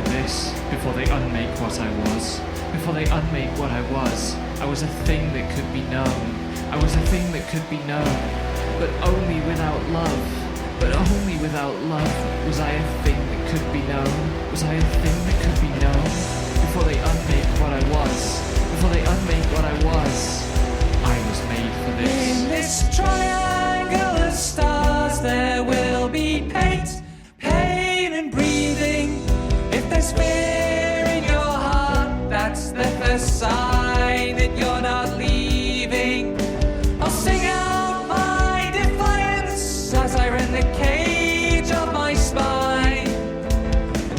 for this. Before they unmake what I was. Before they unmake what I was a thing that could be known. I was a thing that could be known. But only without love. But only without love was I a thing that could be known. Was I a thing that could be known? Before they unmake what I was. Before they unmake what I was. I was made for this. In this triangle of stars there will be pain and breathing. If there's fear in your heart, that's the first sign that you're not leaving. I'll sing out my defiance as I rend the cage of my spine.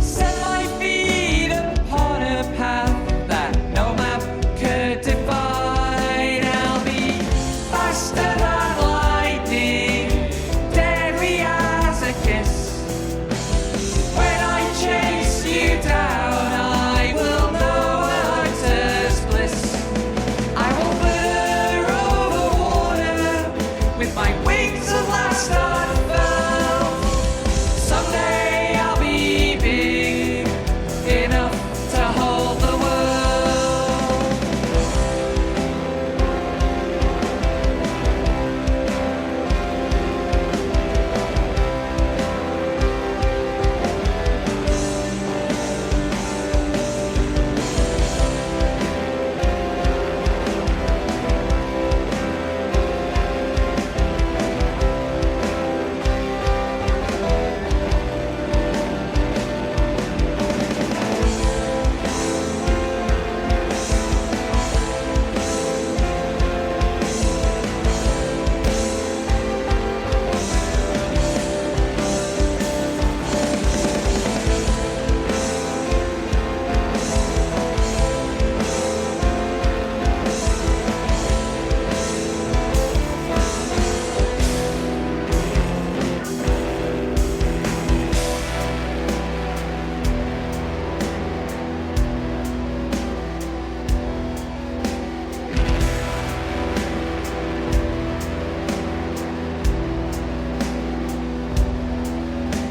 Set my feet upon a path that no map could define. I'll be faster than lightning, deadly as a kiss. When I chase you down, I will know a hunter's bliss. I will blur over water with my wings at last unfurled. Someday I'll be big enough to hold the world.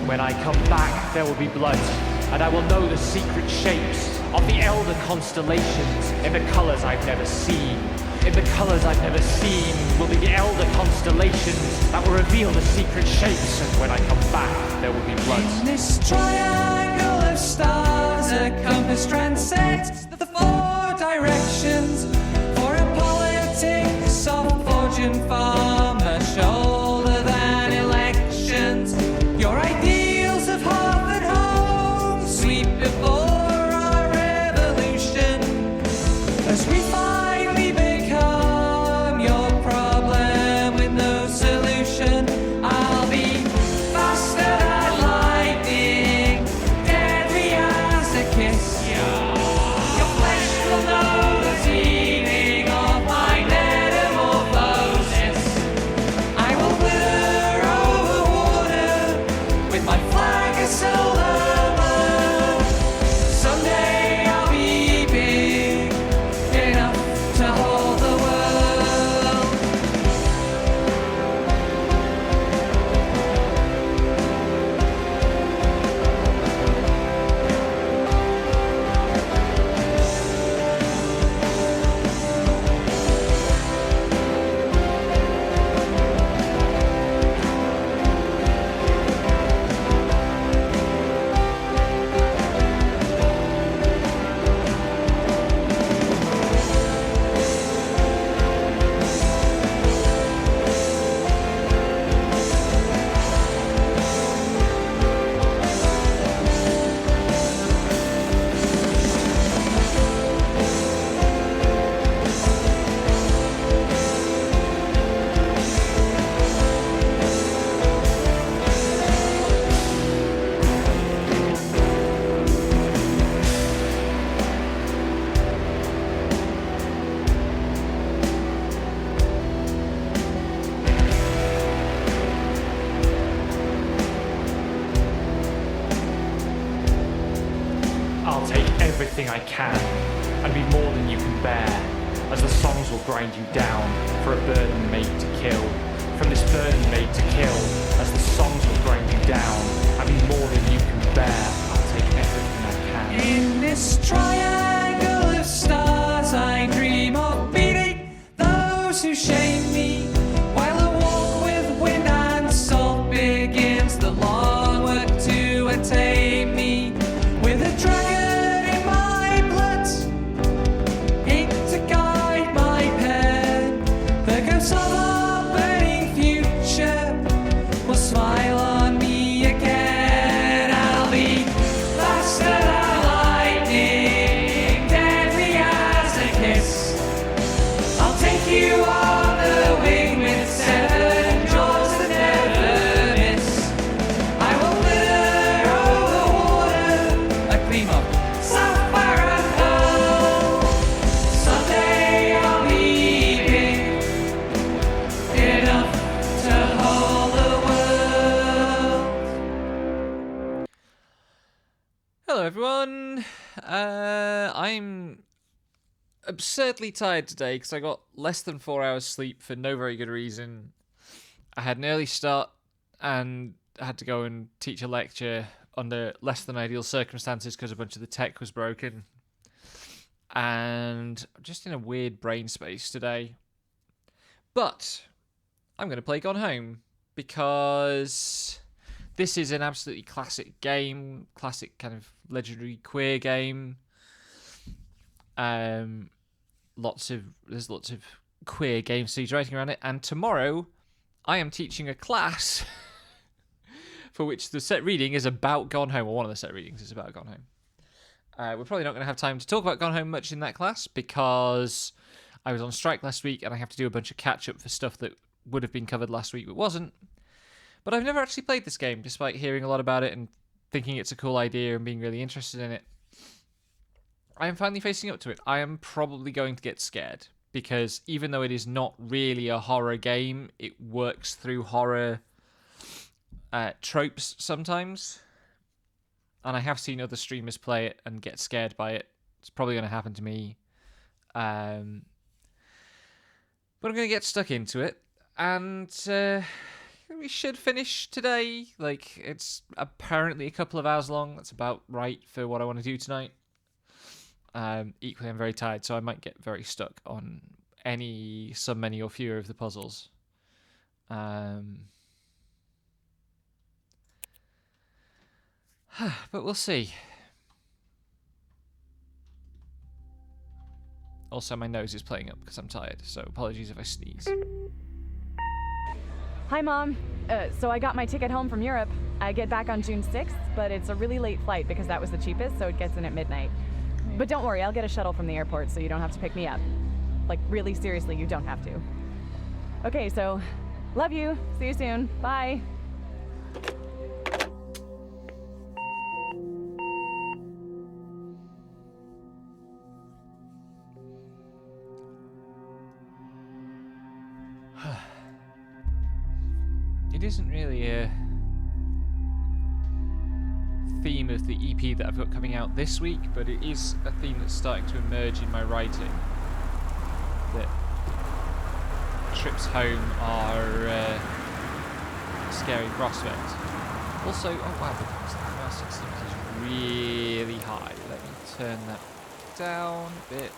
When I come back, there will be blood, and I will know the secret shapes of the elder constellations in the colors I've never seen. In the colors I've never seen will be the elder constellations that will reveal the secret shapes, and when I come back, there will be blood. In this triangle of stars, a compass transcends the four directions. For a politics of fortune far much older than elections. Your ideals of hearth and home sweep before our revolution. As we finally become your problem with no solution, I'll be faster than lightning, deadly as a kiss. Your flesh will know the feeling of my metamorphosis. I will wither over water with my flag of silver blue. Someday I'll be big enough to hold the world. I'll take everything I can and be more than you can bear, as the songs will grind you down for a burden made to kill. From this burden made to kill, as the songs will grind you down and be more than you can bear, I'll take everything I can this triangle of stars, I dream of beating those who shame me. While a walk with wind and salt begins the long work to attain me. With a dragon in my blood, ink to guide my pen, the ghosts of a burning future will smile on me again. I'll be faster than lightning, deadly as a kiss. I'll take you on the wing with 7 jaws that never miss. I will wither over water, a gleam of sapphire and pearl. Someday I'll be big enough to hold the world. Hello, everyone. I'm absurdly tired today because I got less than 4 hours sleep for no very good reason. I had an early start and I had to go and teach a lecture under less than ideal circumstances because a bunch of the tech was broken. And I'm just in a weird brain space today. But I'm going to play Gone Home because this is an absolutely classic game, classic kind of legendary queer game. There's lots of queer game seeds writing around it, and tomorrow I am teaching a class for which the set reading is about Gone Home, or one of the set readings is about Gone Home. We're probably not going to have time to talk about Gone Home much in that class because I was on strike last week and I have to do a bunch of catch up for stuff that would have been covered last week but wasn't. But I've never actually played this game, despite hearing a lot about it and thinking it's a cool idea and being really interested in it. I am finally facing up to it. I am probably going to get scared, because even though it is not really a horror game, it works through horror tropes sometimes. And I have seen other streamers play it and get scared by it. It's probably going to happen to me. But I'm going to get stuck into it. And we should finish today. Like, it's apparently a couple of hours long. That's about right for what I want to do tonight. Equally, I'm very tired, so I might get very stuck on some, many, or fewer of the puzzles. But we'll see. Also, my nose is playing up because I'm tired, so apologies if I sneeze. Hi, Mom. So I got my ticket home from Europe. I get back on June 6th, but it's a really late flight because that was the cheapest, so it gets in at midnight. But don't worry, I'll get a shuttle from the airport so you don't have to pick me up. Like, really, seriously, you don't have to. Okay, so, love you. See you soon. Bye. It isn't really a theme of the EP that I've got coming out this week, but it is a theme that's starting to emerge in my writing. That trips home are a scary prospect. Also, oh wow, the mouse sensitivity is really high. Let me turn that down a bit.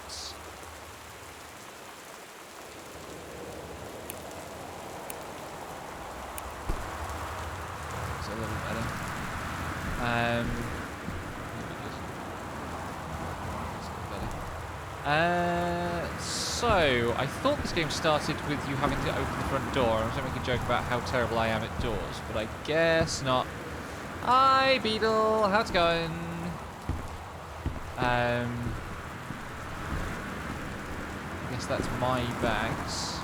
It's a little better. So, I thought this game started with you having to open the front door. I was going to make a joke about how terrible I am at doors, but I guess not. Hi, Beetle. How's it going? I guess that's my bags.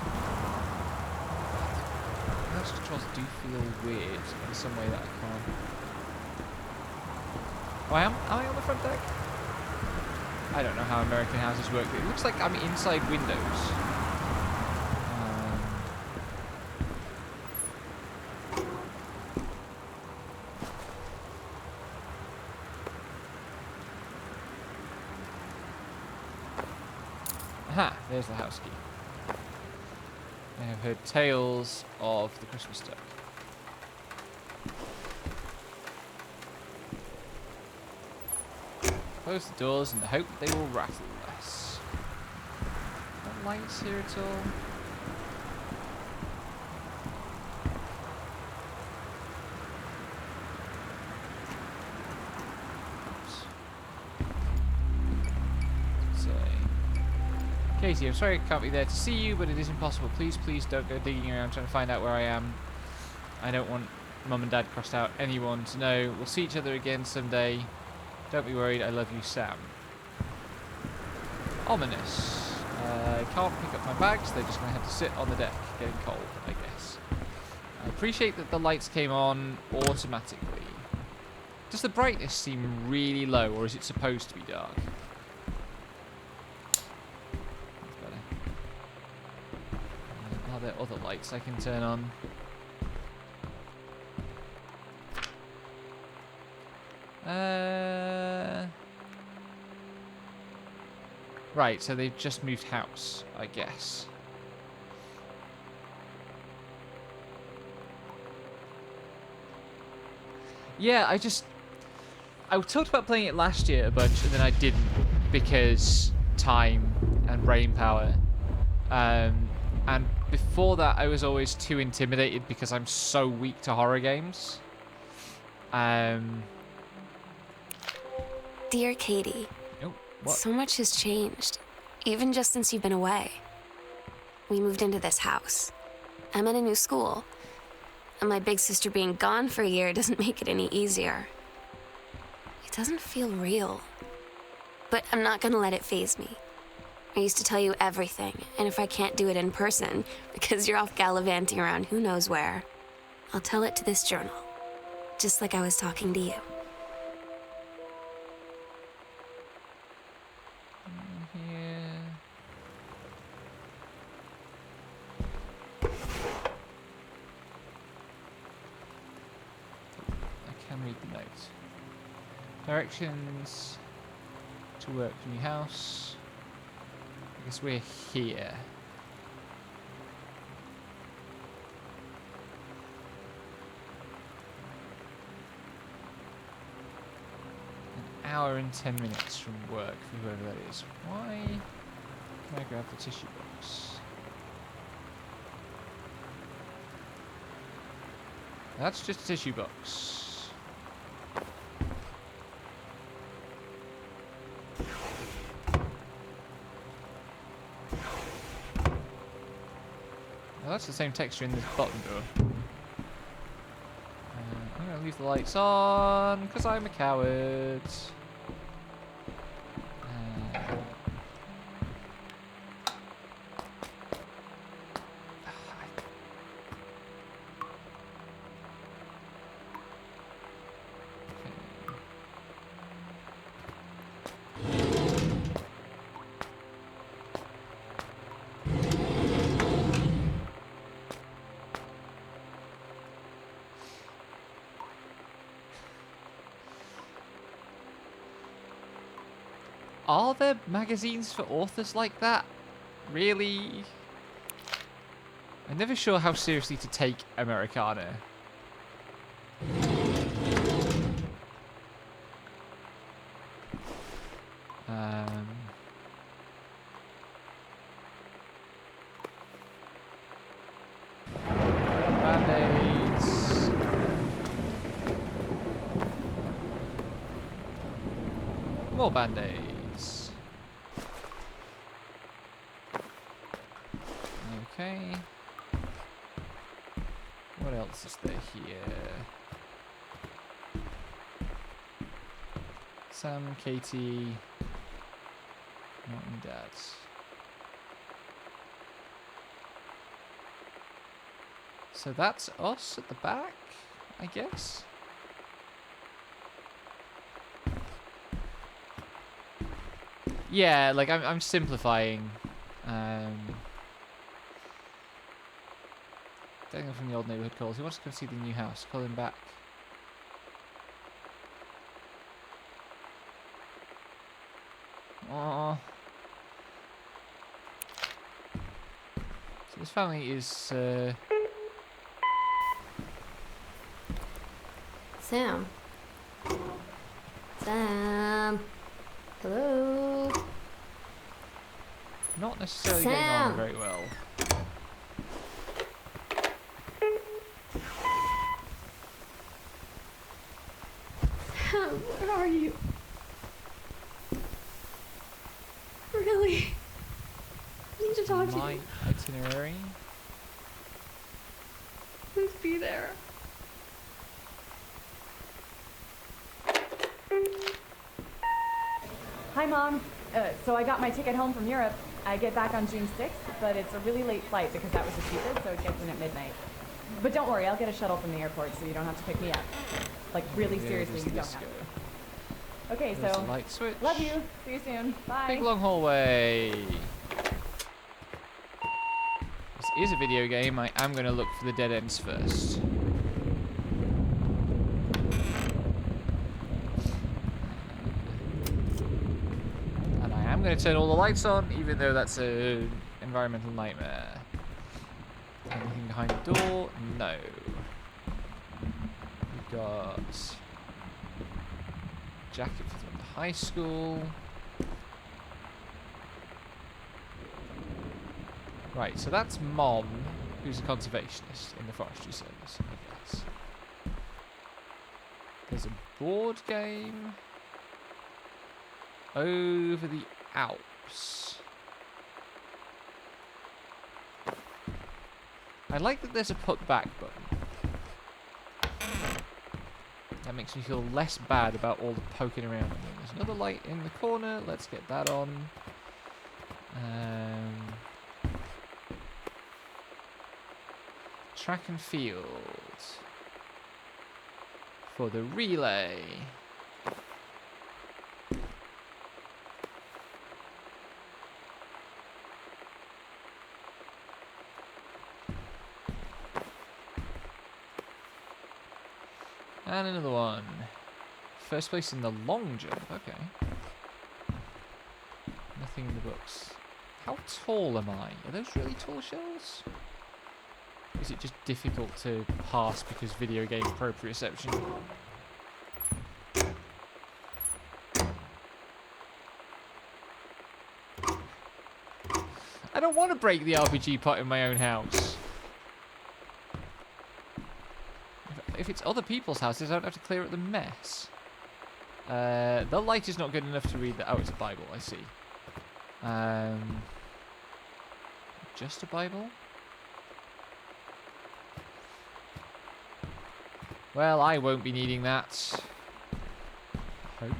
Mouse controls do feel weird in some way that I can't. Oh, am I on the front deck? I don't know how American houses work. It looks like I'm inside windows. Aha, there's the house key. I have heard tales of the Christmas duck. Close the doors in the hope that they will rattle less. No lights here at all. Katie, I'm sorry I can't be there to see you, but it is impossible. Please, please don't go digging around trying to find out where I am. I don't want Mum and Dad crossed out anyone to know. We'll see each other again someday. Don't be worried. I love you, Sam. Ominous. I can't pick up my bags. They're just going to have to sit on the deck, getting cold, I guess. I appreciate that the lights came on automatically. Does the brightness seem really low, or is it supposed to be dark? Are there other lights I can turn on? Right, so they've just moved house, I guess. Yeah, I talked about playing it last year a bunch, and then I didn't because time and brain power. And before that, I was always too intimidated because I'm so weak to horror games. Dear Katie, Oh, what? so much has changed, even just since you've been away. We moved into this house. I'm in a new school, and my big sister being gone for a year doesn't make it any easier. It doesn't feel real, but I'm not gonna let it faze me. I used to tell you everything, and if I can't do it in person, because you're off gallivanting around who knows where, I'll tell it to this journal, just like I was talking to you. Here. I can read the notes. Directions to work from your house. I guess we're here. An hour and 10 minutes from work for whoever that is. Why can I grab the tissue box? That's just a tissue box. Well, that's the same texture in this bottom door. I'm going to leave the lights on because I'm a coward. Are there magazines for authors like that? Really? I'm never sure how seriously to take Americana. Band-aids. More band-aids. Okay. What else is there here? Sam, Katie, Mom and Dad. So that's us at the back, I guess. Yeah, like I'm simplifying. Daniel from the old neighborhood calls. He wants to come see the new house. Call him back. Aww. So this family is Sam. Sam. Hello? Not necessarily getting on Sam! very well. Sam, where are you? Really? I need to talk to My you. itinerary. Please be there. Hi, Mom. So I got my ticket home from Europe. I get back on June 6th, but it's a really late flight because that was the cheapest, so it gets in at midnight. But don't worry, I'll get a shuttle from the airport so you don't have to pick me up. Like, really Yeah, seriously, there's you don't this have go. to. Okay, There's so the light switch. love you. See you soon. Bye. Big long hallway. This is a video game. I am going to look for the dead ends first. And I am going to turn all the lights on, even though that's an environmental nightmare. Anything behind the door? No. We've got jacket for the high school. Right, so that's Mom, who's a conservationist in the Forestry Service, I guess. There's a board game over the Alps. I like that there's a put back button. That makes me feel less bad about all the poking around. There's another light in the corner. Let's get that on. Track and field for the relay. And another one. First place in the long jump. Okay. Nothing in the books. How tall am I? Are those really tall shells? Is it just difficult to pass because video game proprioception? I don't want to break the RPG pot in my own house. If it's other people's houses, I don't have to clear up the mess. The light is not good enough to read that. Oh, it's a Bible, I see. Just a Bible? Well, I won't be needing that. I hope.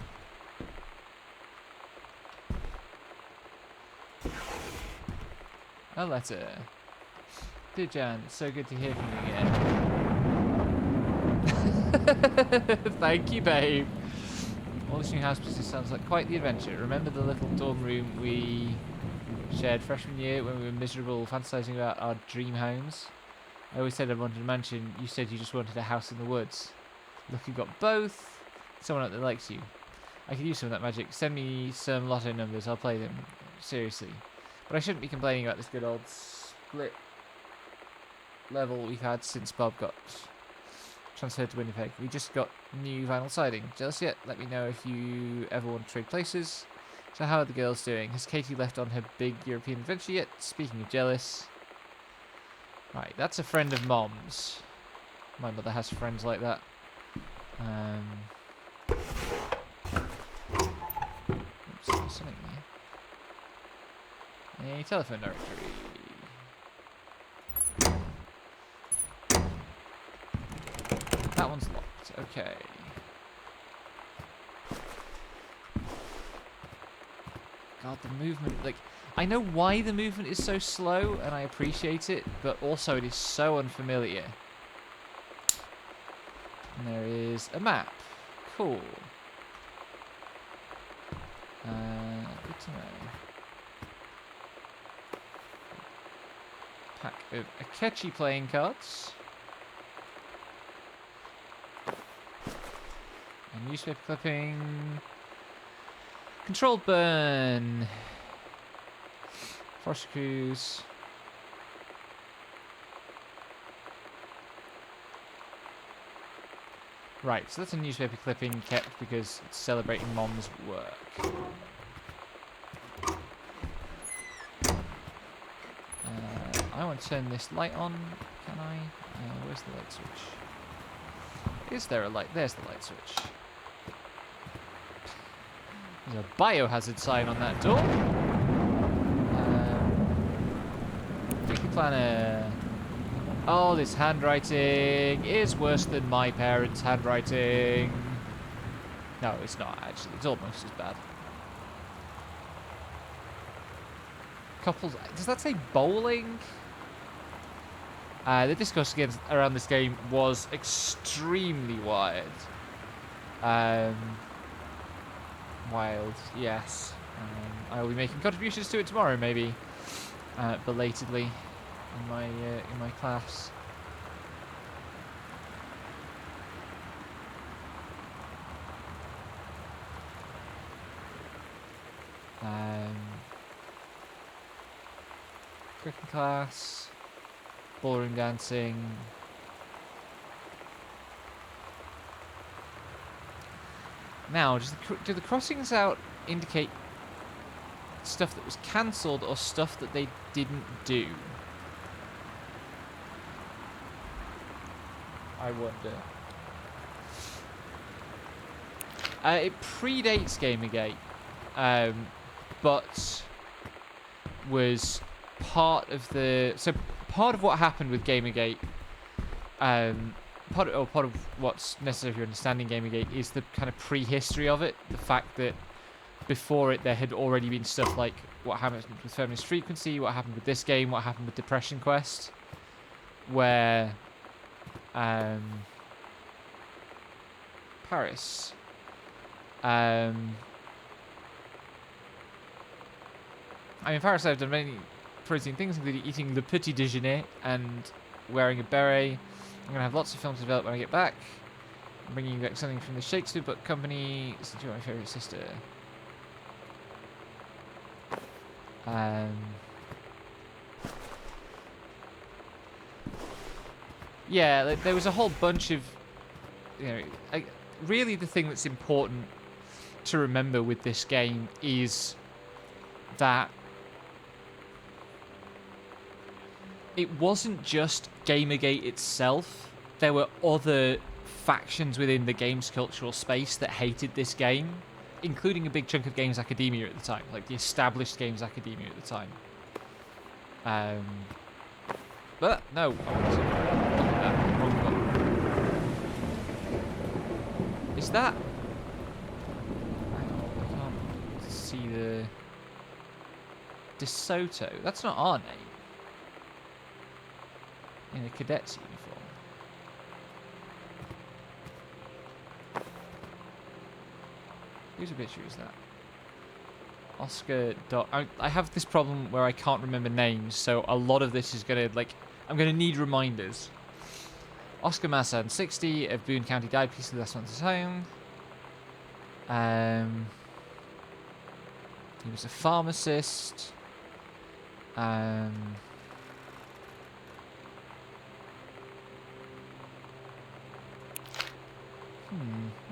A letter. Dear Jan, it's so good to hear from you again. Thank you, babe. All this new house business sounds like quite the adventure. Remember the little dorm room we shared freshman year when we were miserable, fantasizing about our dream homes? I always said I wanted a mansion. You said you just wanted a house in the woods. Look, you got both. Someone out there likes you. I could use some of that magic. Send me some lotto numbers. I'll play them. Seriously. But I shouldn't be complaining about this good old split level we've had since Bob got transferred to Winnipeg. We just got new vinyl siding. Jealous yet? Let me know if you ever want to trade places. So how are the girls doing? Has Katie left on her big European adventure yet? Speaking of jealous... Right, that's a friend of Mom's. My mother has friends like that. Oops, there's something there. A telephone directory. That one's locked. Okay. God, the movement, like... I know why the movement is so slow, and I appreciate it, but also it is so unfamiliar. And there is a map. Cool. Good to know. Pack of Akechi playing cards. A newspaper clipping. Controlled burn. Forest Cruise. Right, so that's a newspaper clipping kept because it's celebrating Mom's work. turn this light on. Can I? Where's the light switch? Is there a light? There's the light switch. There's a biohazard sign on that door. Wiki Planner. Oh, this handwriting is worse than my parents' handwriting. No, it's not actually. It's almost as bad. Couples. Does that say bowling? The discourse around this game was extremely wild. Wild, yes. I will be making contributions to it tomorrow, maybe, belatedly, in my class. Cooking class, ballroom dancing. Now, do the crossings out indicate stuff that was cancelled or stuff that they didn't do? I wonder. It predates Gamergate, but was part of what happened with Gamergate. Part of what's necessary for understanding Gamergate is the kind of prehistory of it. The fact that before it there had already been stuff like what happened with Feminist Frequency, what happened with this game, what happened with Depression Quest, where Paris Paris I've done many protein things, including eating le petit déjeuner and wearing a beret. I'm going to have lots of films to develop when I get back. I'm bringing you back something from the Shakespeare Book Company. Since you're my favourite sister. Yeah, like, there was a whole bunch of... really the thing that's important to remember with this game is that it wasn't just Gamergate itself. There were other factions within the games cultural space that hated this game, including a big chunk of Games Academia at the time, like the established Games Academia at the time. But no, I want to look at that. Wrong button. Is that? I can't see the DeSoto. That's not our name. In a cadet's uniform. Whose obituary is that? Oscar Dot. I have this problem where I can't remember names, so a lot of this is gonna I'm gonna need reminders. Oscar Masson, 60, of Boone County, died peacefully last month at home. He was a pharmacist. And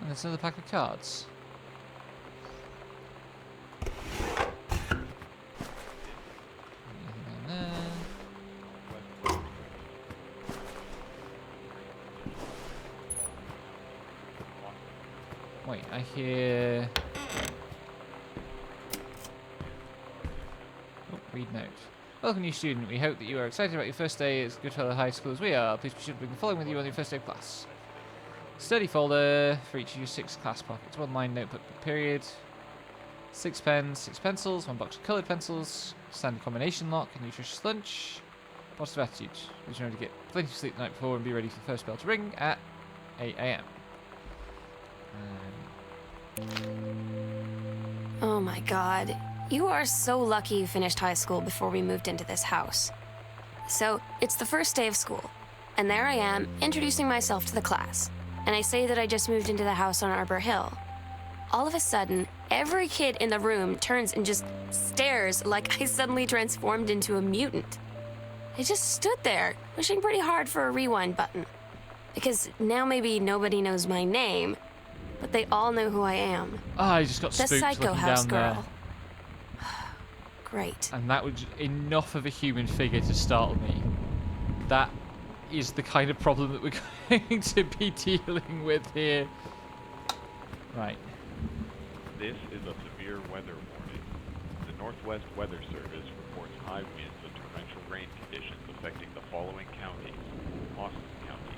there's another pack of cards. Anything down there? Wait, I hear... Oh, read note. Welcome, new student. We hope that you are excited about your first day at Goodfellow High School as we are. Please be sure to bring the following with you on your first day of class. Study folder for each of your 6 class pockets. 1 line notebook per period. 6 pens, 6 pencils, 1 box of coloured pencils, standard combination lock, a nutritious lunch. Positive attitude. Please remember to get plenty of sleep the night before and be ready for the first bell to ring at 8 AM. Oh my god. You are so lucky you finished high school before we moved into this house. So, it's the first day of school, and there I am, introducing myself to the class. And I say that I just moved into the house on Arbor Hill. All of a sudden, every kid in the room turns and just stares like I suddenly transformed into a mutant. I just stood there, wishing pretty hard for a rewind button. Because now maybe nobody knows my name, but they all know who I am. Ah, I just got The spooked Psycho looking House down girl. there. Great. And that was enough of a human figure to startle me. that is the kind of problem that we're going to be dealing with here. Right. This is a severe weather warning. The Northwest Weather Service reports high winds and torrential rain conditions affecting the following counties: Austin County,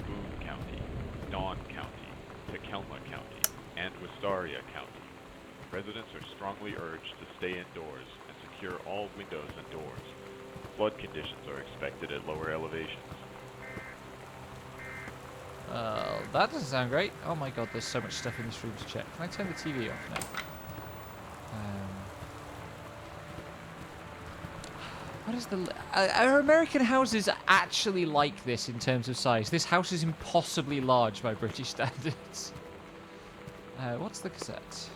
Boone County, Dawn County, Takelma County, and Wistaria County. Residents are strongly urged to stay indoors and secure all windows and doors. Flood conditions are expected at lower elevations. That doesn't sound great. Oh my god, there's so much stuff in this room to check. Can I turn the TV off now? What is the... are American houses actually like this in terms of size? This house is impossibly large by British standards. What's the cassette?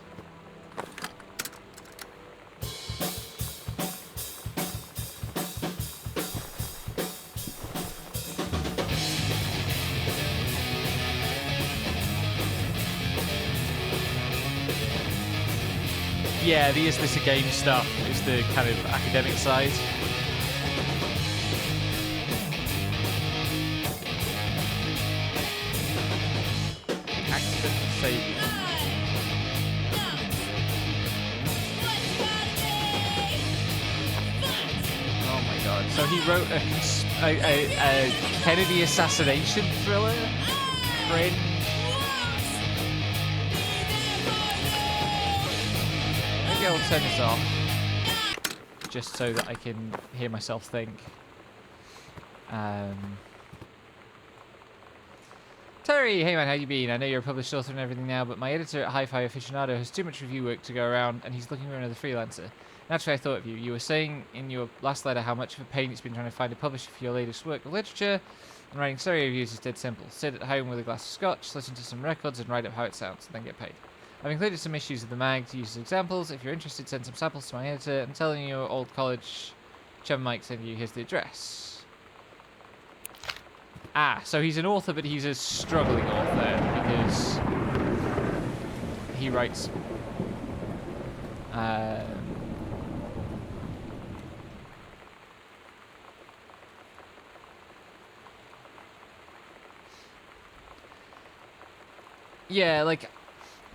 Yeah, the Is This a Game stuff is the kind of academic side. Accident Savior. Oh my god. So he wrote a Kennedy assassination thriller? Cringe. Maybe I'll turn this off. Just so that I can hear myself think. Terry, hey man, how you been? I know you're a published author and everything now, but my editor at Hi-Fi Aficionado has too much review work to go around, and he's looking for another freelancer. Naturally, I thought of you. You were saying in your last letter how much of a pain it's been trying to find a publisher for your latest work of literature, and writing story reviews is dead simple. Sit at home with a glass of scotch, listen to some records, and write up how it sounds, and then get paid. I've included some issues of the mag to use as examples. If you're interested, send some samples to my editor, and telling your old college chum Mike send you, here's the address. Ah, so he's an author, but he's a struggling author because he writes. Yeah, like,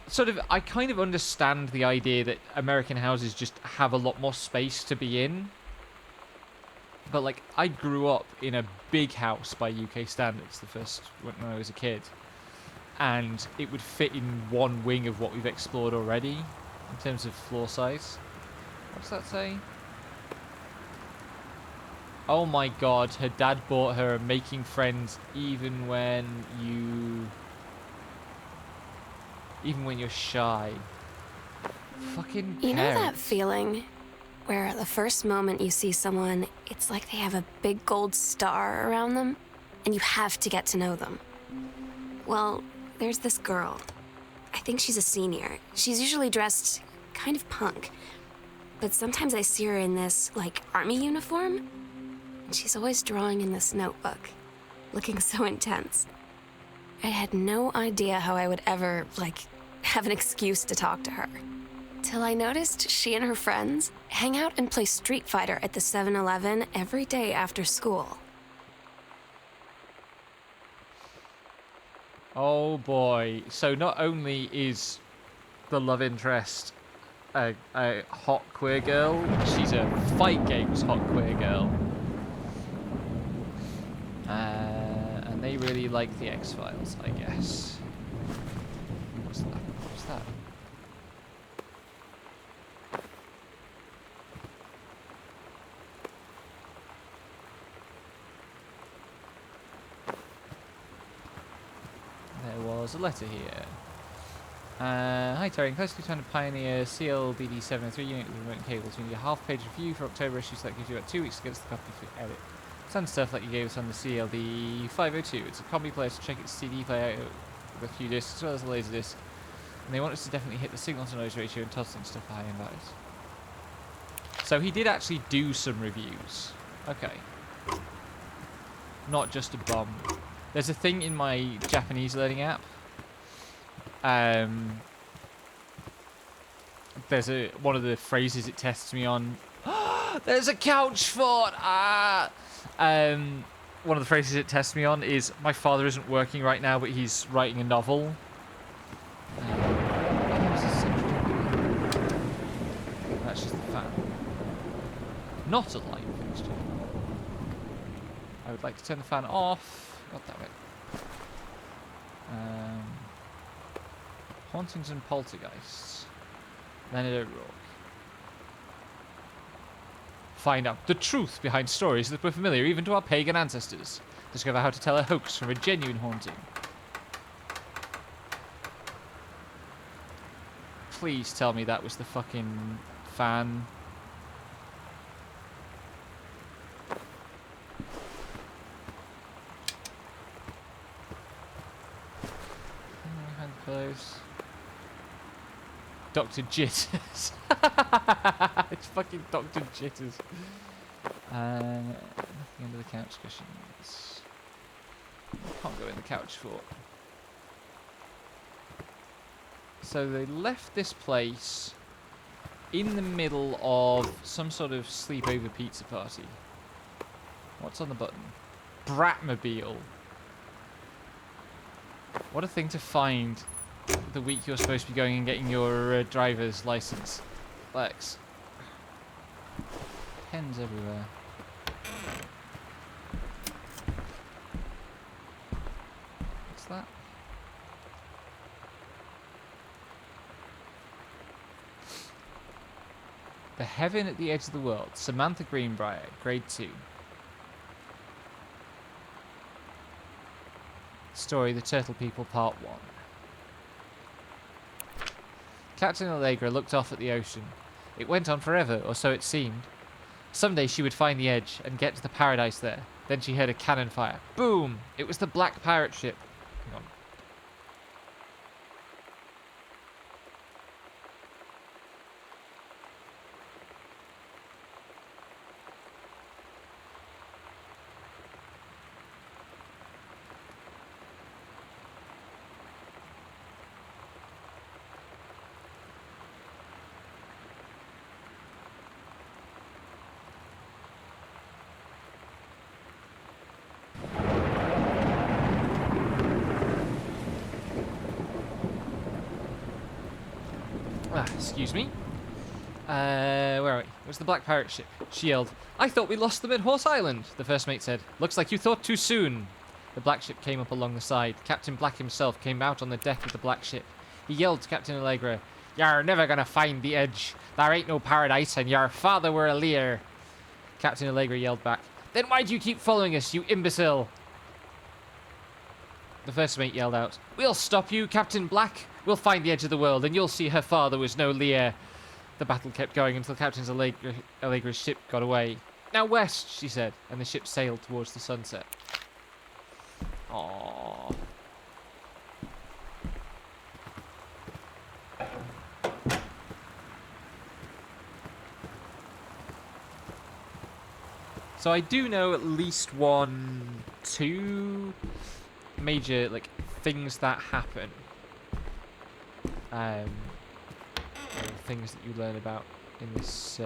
sort of, I kind of understand the idea that American houses just have a lot more space to be in. But, like, I grew up in a big house by UK standards when I was a kid. And it would fit in one wing of what we've explored already in terms of floor size. What does that say? Oh my god, her dad bought her a Making Friends even when you're shy. Fucking You know parents. that feeling where the first moment you see someone, it's like they have a big gold star around them, and you have to get to know them? Well, there's this girl. I think she's a senior. She's usually dressed kind of punk, but sometimes I see her in this, like, army uniform, and she's always drawing in this notebook, looking so intense. I had no idea how I would ever, like, have an excuse to talk to her. Till I noticed she and her friends hang out and play Street Fighter at the 7-Eleven every day after school. Oh boy. So not only is the love interest a hot queer girl, she's a fight games hot queer girl. And they really like the X-Files, I guess. What's that? What's that? There was a letter here. Hi Terry, closely trying to pioneer CLBD 703 unit with remote cables. We need a half-page review for October issue, so that gives you about 2 weeks to get us the copy for edit. Some stuff like you gave us on the CLD 502. It's a combi player to check its CD player with a few discs as well as a laser disc. And they want us to definitely hit the signal to noise ratio and toss some stuff high and values. So he did actually do some reviews. Okay. Not just a bomb. There's a thing in my Japanese learning app. There's one of the phrases it tests me on. There's a couch fort! Ah! one of the phrases it tests me on is, my father isn't working right now, but he's writing a novel. There's a central... That's just the fan. Not a light fixture. I would like to turn the fan off. God damn it. Hauntings and poltergeists. Leonard O'Rourke. Find out the truth behind stories that were familiar even to our pagan ancestors. Discover how to tell a hoax from a genuine haunting. Please tell me that was the fucking fan. Hand pillows. Dr. Jitters. It's fucking Dr. Jitters. Nothing under the couch cushions. Can't go in the couch fort. So they left this place in the middle of some sort of sleepover pizza party. What's on the button? Bratmobile. What a thing to find the week you're supposed to be going and getting your driver's license. Lex. Pens everywhere. What's that? The Heaven at the Edge of the World. Samantha Greenbrier, Grade 2. Story, The Turtle People, Part 1. Captain Allegra looked off at the ocean. It went on forever, or so it seemed. Someday she would find the edge and get to the paradise there. Then she heard a cannon fire. Boom! It was the Black Pirate ship. Hang on. Excuse me. Where are we? It was the Black Pirate ship. She yelled, "I thought we lost them at Horse Island," the first mate said. "Looks like you thought too soon." The black ship came up along the side. Captain Black himself came out on the deck of the black ship. He yelled to Captain Allegra, "You're never gonna find the edge. There ain't no paradise, and your father were a leer." Captain Allegra yelled back, "Then why do you keep following us, you imbecile?" The first mate yelled out, "We'll stop you, Captain Black. We'll find the edge of the world, and you'll see her father was no leer." The battle kept going until Captain Allegra's ship got away. "Now west," she said, and the ship sailed towards the sunset. Aww. So I do know at least two major things that happen. Things that you learn about in this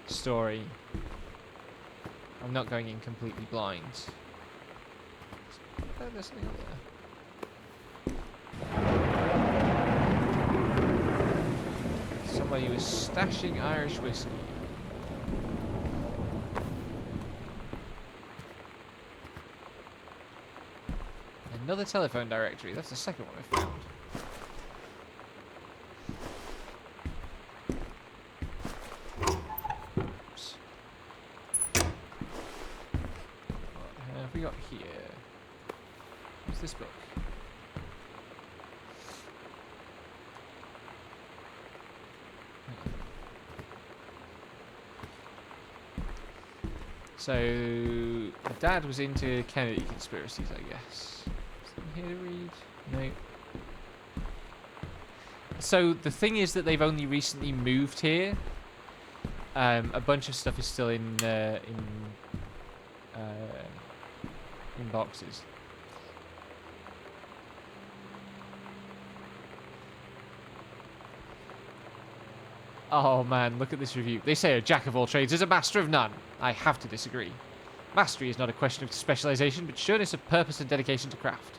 story. I'm not going in completely blind. Oh, there's something up there. Somebody was stashing Irish whiskey. Another telephone directory. That's the second one I found. Oops. What have we got here? What's this book? So, Dad was into Kennedy conspiracies, I guess. Here to read? No. So the thing is that they've only recently moved here. A bunch of stuff is still in boxes. Oh man, look at this review. They say a jack of all trades is a master of none. I have to disagree. Mastery is not a question of specialization, but sureness of purpose and dedication to craft.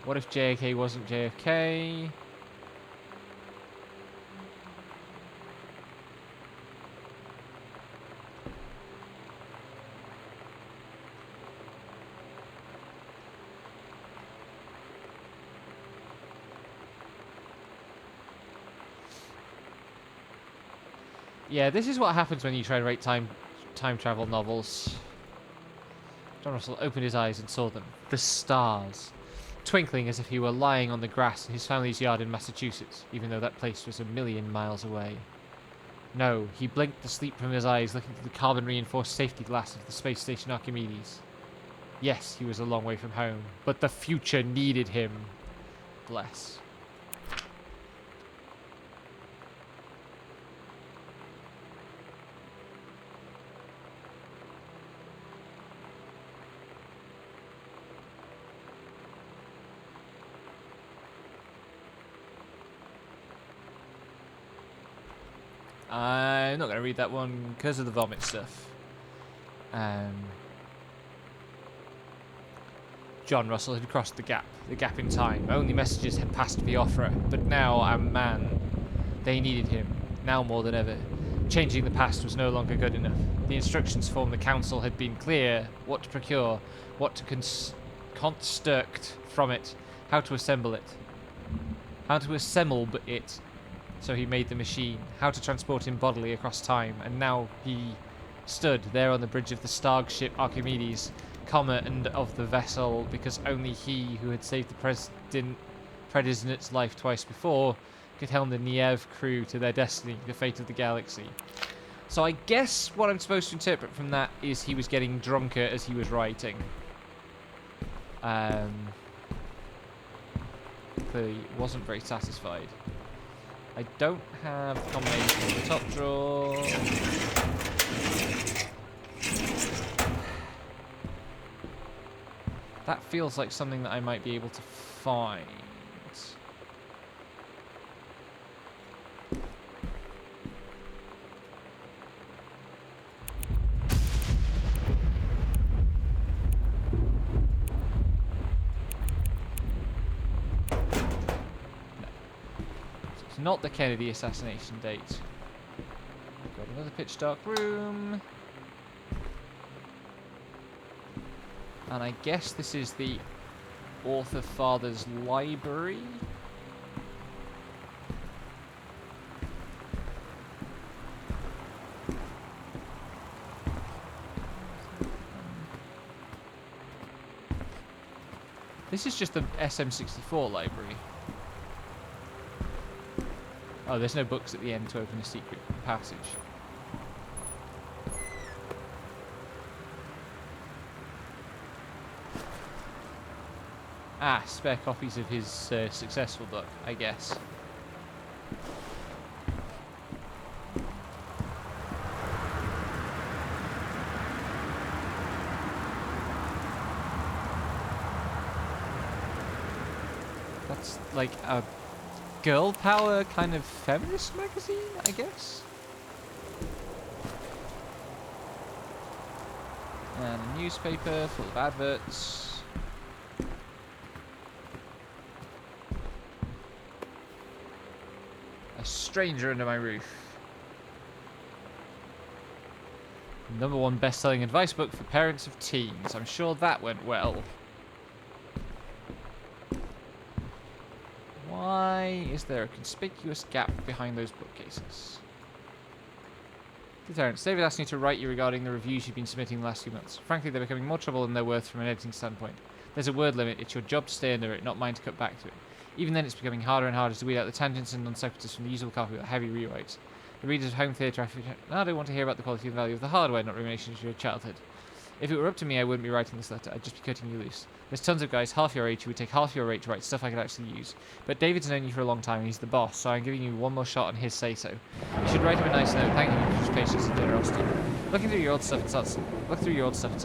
What if JFK wasn't JFK? Yeah, this is what happens when you try to write time travel novels. John Russell opened his eyes and saw them. The stars. Twinkling as if he were lying on the grass in his family's yard in Massachusetts, even though that place was 1,000,000 miles away. No, he blinked the sleep from his eyes, looking through the carbon-reinforced safety glass of the space station Archimedes. Yes, he was a long way from home, but the future needed him. Bless. I'm not going to read that one because of the vomit stuff. John Russell had crossed the gap in time. Only messages had passed Biafra, but now man. They needed him, now more than ever. Changing the past was no longer good enough. The instructions from the council had been clear: what to procure, what to construct from it, how to assemble it. So he made the machine, how to transport him bodily across time, and now he stood there on the bridge of the starship Archimedes, and of the vessel, because only he, who had saved the President's life twice before, could helm the Niev crew to their destiny, the fate of the galaxy. So I guess what I'm supposed to interpret from that is he was getting drunker as he was writing. Clearly wasn't very satisfied. I don't have the combination of the top drawer. That feels like something that I might be able to find. Not the Kennedy assassination date. Got another pitch dark room. And I guess this is the Author Father's library. This is just the SM64 library. Oh, there's no books at the end to open a secret passage. Ah, spare copies of his successful book, I guess. That's like a girl power kind of feminist magazine, I guess. And a newspaper full of adverts. A stranger under my roof. #1 best-selling advice book for parents of teens. I'm sure that went well. Why is there a conspicuous gap behind those bookcases? Terrence, David asked me to write you regarding the reviews you've been submitting the last few months. Frankly, they're becoming more trouble than they're worth from an editing standpoint. There's a word limit. It's your job to stay under it, not mine to cut back to it. Even then, it's becoming harder and harder to weed out the tangents and non-sequiturs from the usual copy with heavy rewrites. The readers of home theatre now don't want to hear about the quality and value of the hardware, not ruminations of your childhood. If it were up to me, I wouldn't be writing this letter. I'd just be cutting you loose. There's tons of guys half your age who would take half your rate to write stuff I could actually use. But David's known you for a long time and he's the boss, so I'm giving you one more shot on his say-so. You should write him a nice note, thanking him for his patience and generosity. Look through your old stuff and start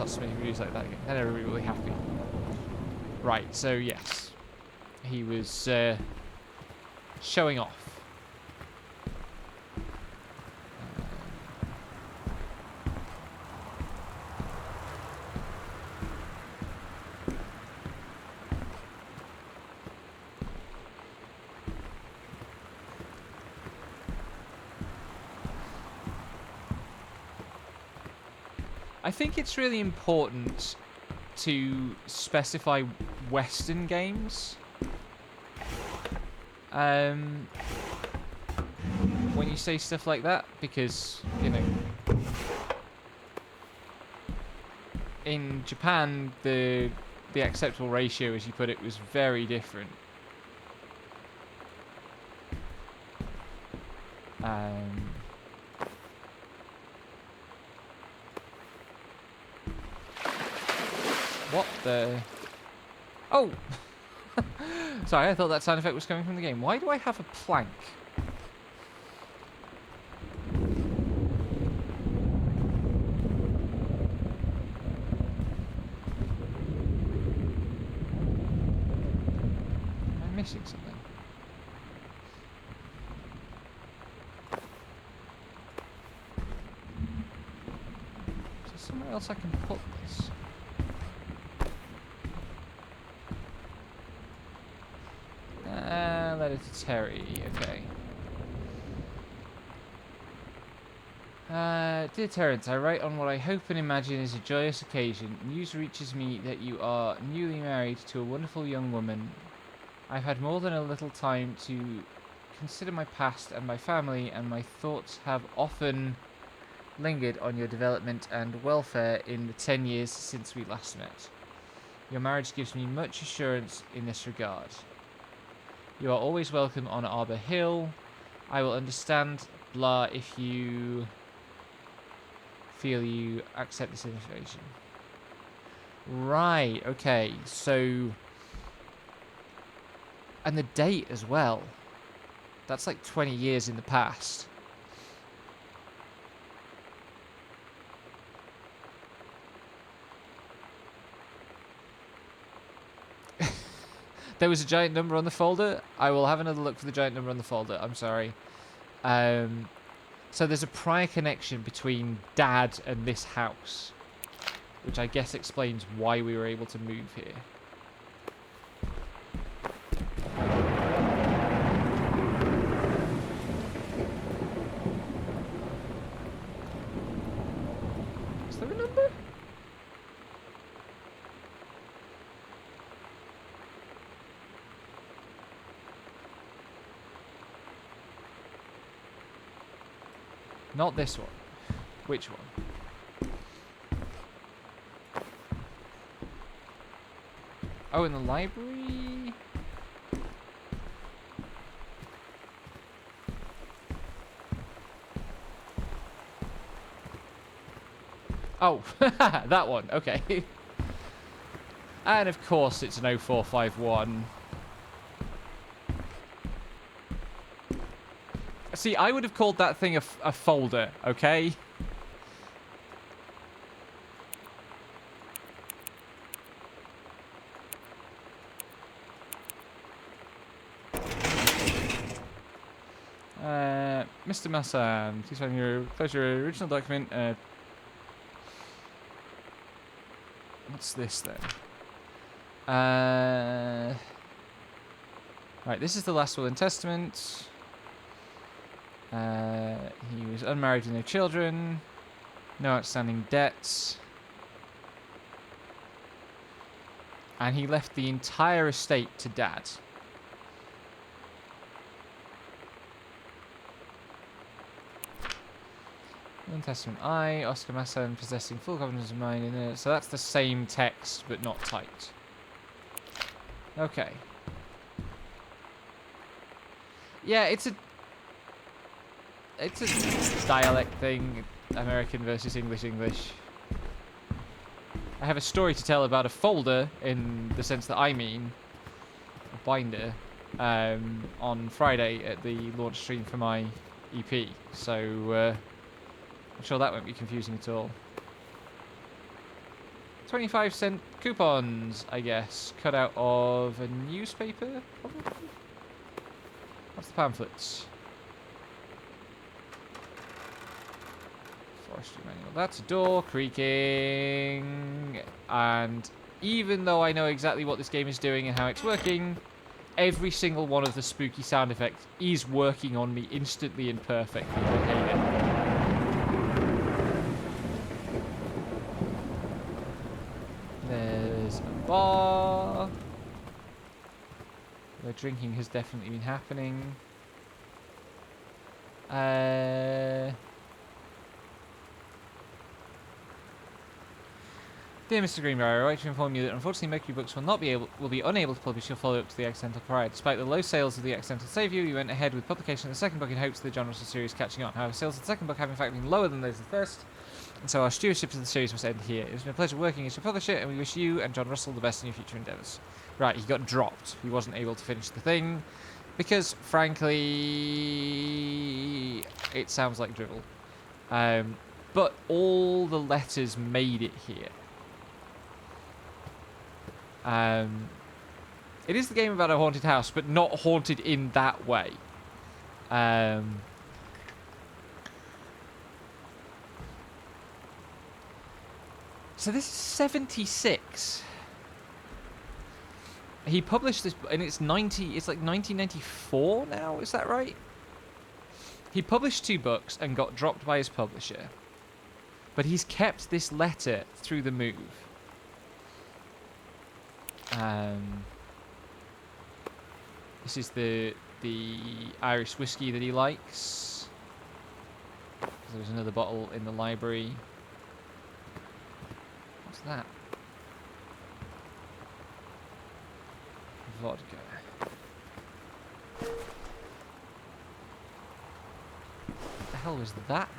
submitting reviews like that again. Then everybody will be happy. Right, so yes. he was showing off. I think it's really important to specify Western games. When you say stuff like that, because, you know, in Japan, the acceptable ratio, as you put it, was very different. What the... Oh! Sorry, I thought that sound effect was coming from the game. Why do I have a plank? Am I missing something? Is there somewhere else I can put this? Letter to Terry, okay. Dear Terence, I write on what I hope and imagine is a joyous occasion. News reaches me that you are newly married to a wonderful young woman. I've had more than a little time to consider my past and my family, and my thoughts have often lingered on your development and welfare in the 10 years since we last met. Your marriage gives me much assurance in this regard. You are always welcome on Arbor Hill. I will understand, blah, if you feel you accept this information. Right, okay, so... And the date as well. That's like 20 years in the past. There was a giant number on the folder. I will have another look for the giant number on the folder. I'm sorry. So there's a prior connection between Dad and this house, which I guess explains why we were able to move here. Is there a number? Not this one. Which one? Oh, in the library? Oh, that one. Okay. And of course it's an 0451. See, I would have called that thing a folder, okay? Mr. Massan, please find close your original document. What's this then? Right, this is the last will and testament. He was unmarried with no children, no outstanding debts, and he left the entire estate to Dad. Will and testament I, Oscar Massan, possessing full confidence of mind in it. So that's the same text, but not typed. Okay. Yeah, it's a dialect thing, American versus English. I have a story to tell about a folder, in the sense that I mean, a binder, on Friday at the launch stream for my EP, so I'm sure that won't be confusing at all. 25-cent coupons, I guess. Cut out of a newspaper, probably? What's the pamphlets? Forestry manual. That's a door creaking. And even though I know exactly what this game is doing and how it's working, every single one of the spooky sound effects is working on me instantly and perfectly. I hate it. There's a bar. The drinking has definitely been happening. Dear Mr. Greenbrier, I would like to inform you that unfortunately Mercury Books will be unable to publish your follow-up to The Accidental Pariah. Despite the low sales of The Accidental Saviour, you went ahead with publication of the second book in hopes of the John Russell series catching on. However, sales of the second book have in fact been lower than those of the first, and so our stewardship of the series must end here. It has been a pleasure working as your publisher, and we wish you and John Russell the best in your future endeavours. Right, he got dropped. He wasn't able to finish the thing, because, frankly, it sounds like drivel. But all the letters made it here. It is the game about a haunted house, but not haunted in that way. So this is 76. He published this, and it's like 1994 now, is that right? He published 2 books and got dropped by his publisher. But he's kept this letter through the move. This is the Irish whiskey that he likes. There's another bottle in the library. What's that? Vodka. What the hell was that noise?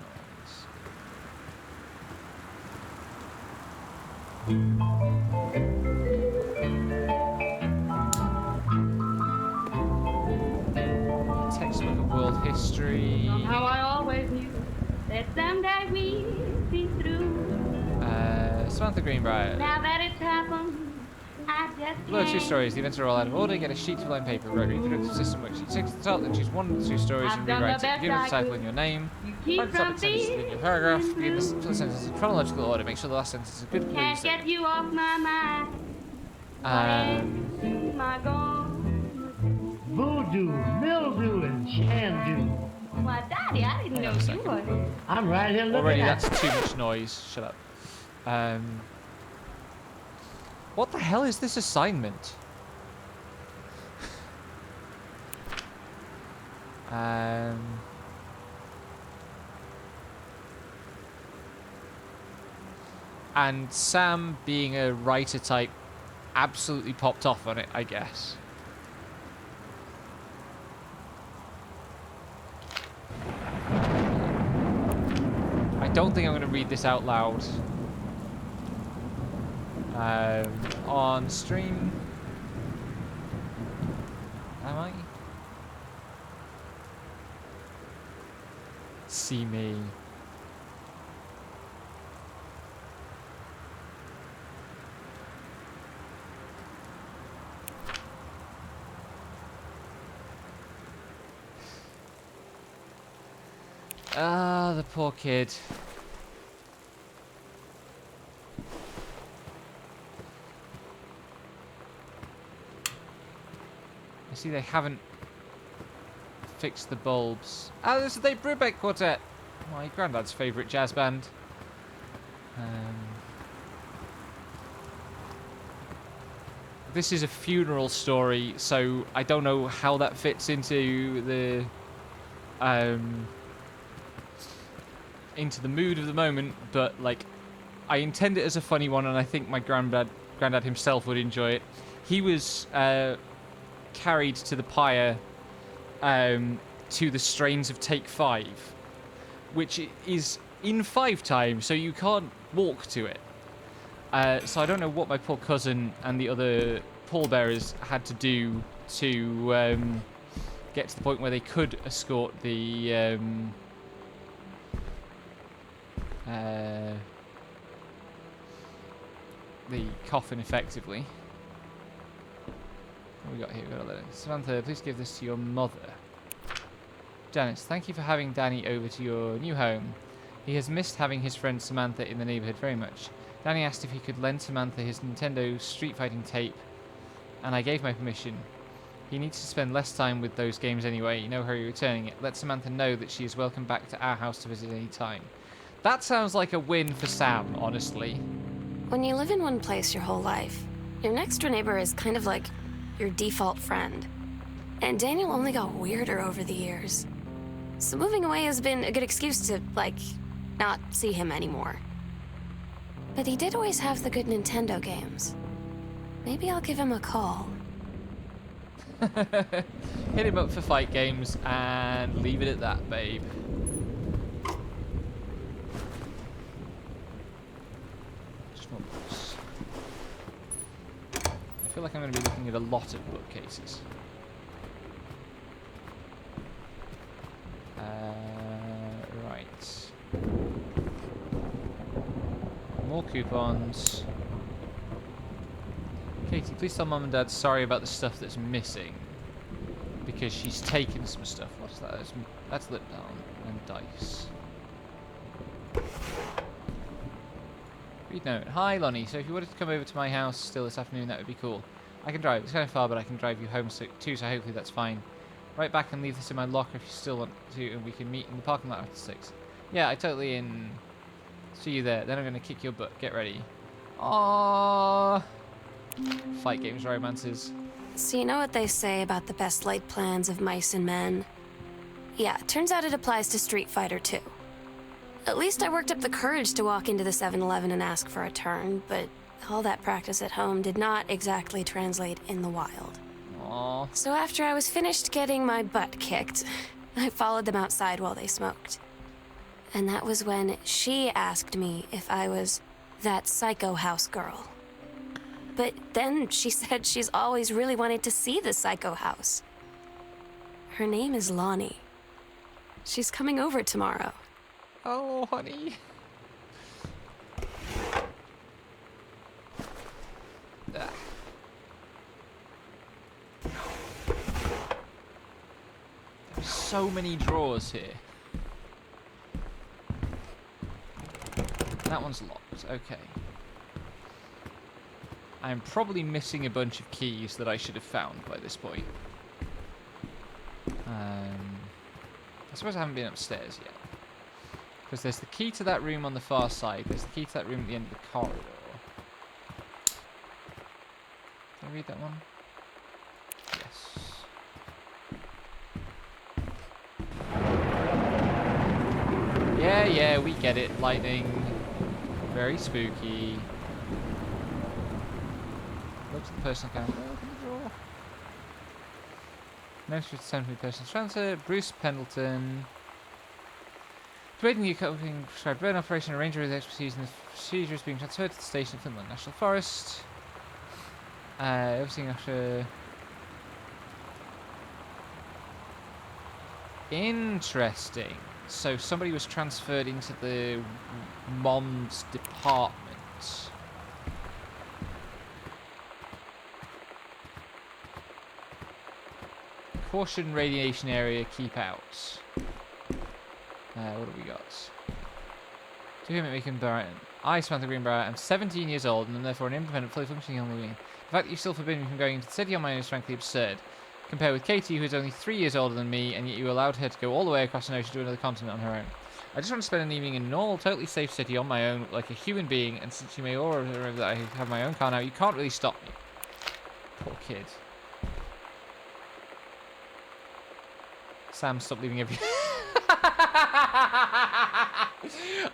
Textbook of world history. Somehow I always knew that someday we'd be through. Samantha Greenbrier. Now that it's happened, I just Below 2 can't. stories, the events are all out of order. Get a sheet of lined paper, read through the system worksheet 6 at the top, then choose one of the 2 stories I've and done rewrite the it. best Begin with I the title could. and your name. You keep Find the topic sentences in your paragraph. Begin the sentence in chronological order. Make sure the last sentence is a good Can't clue. get you off my mind. My gone. Voodoo, mildew, and shandu. Why, Daddy, I didn't know you were. I'm right here looking Already, at that's too much noise. Shut up. What the hell is this assignment? And Sam, being a writer type, absolutely popped off on it, I guess. I don't think I'm going to read this out loud on stream. Am I? See me. Ah, the poor kid. I see they haven't fixed the bulbs. Ah, this is the Dave Brubeck Quartet, my granddad's favourite jazz band. This is a funeral story, so I don't know how that fits into the mood of the moment, but like, I intend it as a funny one, and I think my granddad himself would enjoy it. He was carried to the pyre to the strains of Take 5, which is in 5 time, so you can't walk to it. So I don't know what my poor cousin and the other pallbearers had to do to get to the point where they could escort the the coffin effectively. What we got here? We got a letter. Samantha, please give this to your mother. Janice, thank you for having Danny over to your new home. He has missed having his friend Samantha in the neighborhood very much. Danny asked if he could lend Samantha his Nintendo Street Fighting tape, and I gave my permission. He needs to spend less time with those games anyway, no hurry returning it. Let Samantha know that she is welcome back to our house to visit any time. That sounds like a win for Sam, honestly. When you live in one place your whole life, your next door neighbor is kind of like your default friend. And Daniel only got weirder over the years. So moving away has been a good excuse to, like, not see him anymore. But he did always have the good Nintendo games. Maybe I'll give him a call. Hit him up for fight games and leave it at that, babe. Just more books. I feel like I'm going to be looking at a lot of bookcases. Right. More coupons. Katie, please tell Mum and Dad sorry about the stuff that's missing. Because she's taken some stuff. What's that? That's lip balm and dice. Read note. Hi, Lonnie. So if you wanted to come over to my house still this afternoon, that would be cool. I can drive. It's kind of far, but I can drive you home too, so hopefully that's fine. Right back and leave this in my locker if you still want to, and we can meet in the parking lot after 6. Yeah, I totally see you there. Then I'm going to kick your butt. Get ready. Aww. Fight games, romances. So you know what they say about the best laid plans of mice and men? Yeah, turns out it applies to Street Fighter too. At least I worked up the courage to walk into the 7-Eleven and ask for a turn, but all that practice at home did not exactly translate in the wild. Aww. So after I was finished getting my butt kicked, I followed them outside while they smoked. And that was when she asked me if I was that psycho house girl. But then she said she's always really wanted to see the psycho house. Her name is Lonnie. She's coming over tomorrow. Oh, honey. Ah. There's so many drawers here. That one's locked. Okay. I'm probably missing a bunch of keys that I should have found by this point. I suppose I haven't been upstairs yet. Because there's the key to that room on the far side. There's the key to that room at the end of the corridor. Can I read that one? Yes. Yeah, we get it. Lightning. Very spooky. Look to the personal camera. Open the drawer. Notice to send me personal transfer. Bruce Pendleton. Creating the accompanying prescribed burn operation, a ranger with expertise in the procedure is being transferred to the station of Finland National Forest. Overseeing after. Interesting. So somebody was transferred into the mom's department. Caution radiation area, keep out. What have we got? To whom it may concern, I, Samantha Greenbrier, am 17 years old and am therefore an independent, fully functioning human being. The fact that you still forbid me from going into the city on my own is frankly absurd. Compared with Katie, who is only 3 years older than me, and yet you allowed her to go all the way across an ocean to another continent on her own. I just want to spend an evening in a normal, totally safe city on my own, like a human being, and since you may all remember that I have my own car now, you can't really stop me. Poor kid. Sam, stop leaving every...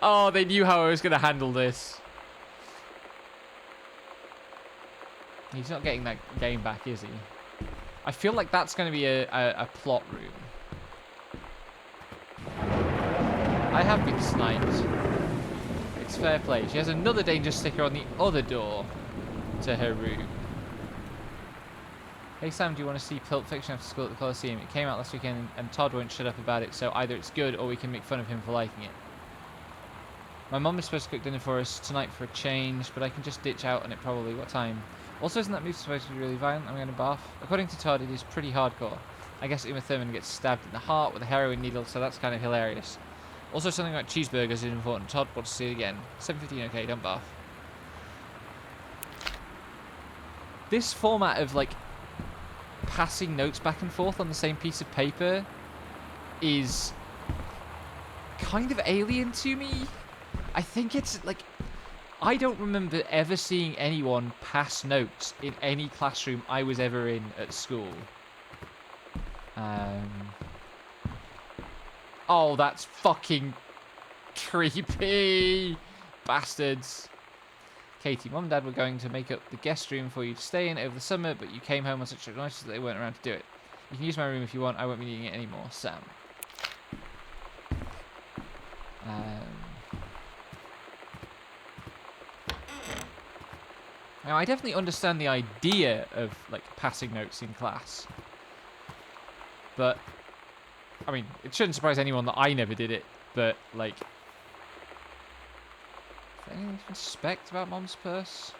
Oh, they knew how I was going to handle this. He's not getting that game back, is he? I feel like that's going to be a plot room. I have been sniped. It's fair play. She has another danger sticker on the other door to her room. Hey Sam, do you want to see Pulp Fiction after school at the Coliseum? It came out last weekend and Todd won't shut up about it, so either it's good or we can make fun of him for liking it. My mum is supposed to cook dinner for us tonight for a change, but I can just ditch out on it probably. What time? Also, isn't that movie supposed to be really violent? I'm going to bath. According to Todd, it is pretty hardcore. I guess Uma Thurman gets stabbed in the heart with a heroin needle, so that's kind of hilarious. Also, something about cheeseburgers is important. Todd wants to see it again. 7:15, okay, don't bath. This format of, like, passing notes back and forth on the same piece of paper is kind of alien to me. I think it's, like... I don't remember ever seeing anyone pass notes in any classroom I was ever in at school. Oh, that's fucking creepy. Bastards. Katie, Mum and Dad were going to make up the guest room for you to stay in over the summer, but you came home on such short notice that they weren't around to do it. You can use my room if you want. I won't be needing it anymore. Sam. Now, I definitely understand the idea of, like, passing notes in class. But, I mean, it shouldn't surprise anyone that I never did it, but, like... Is there anything to suspect about Mom's purse?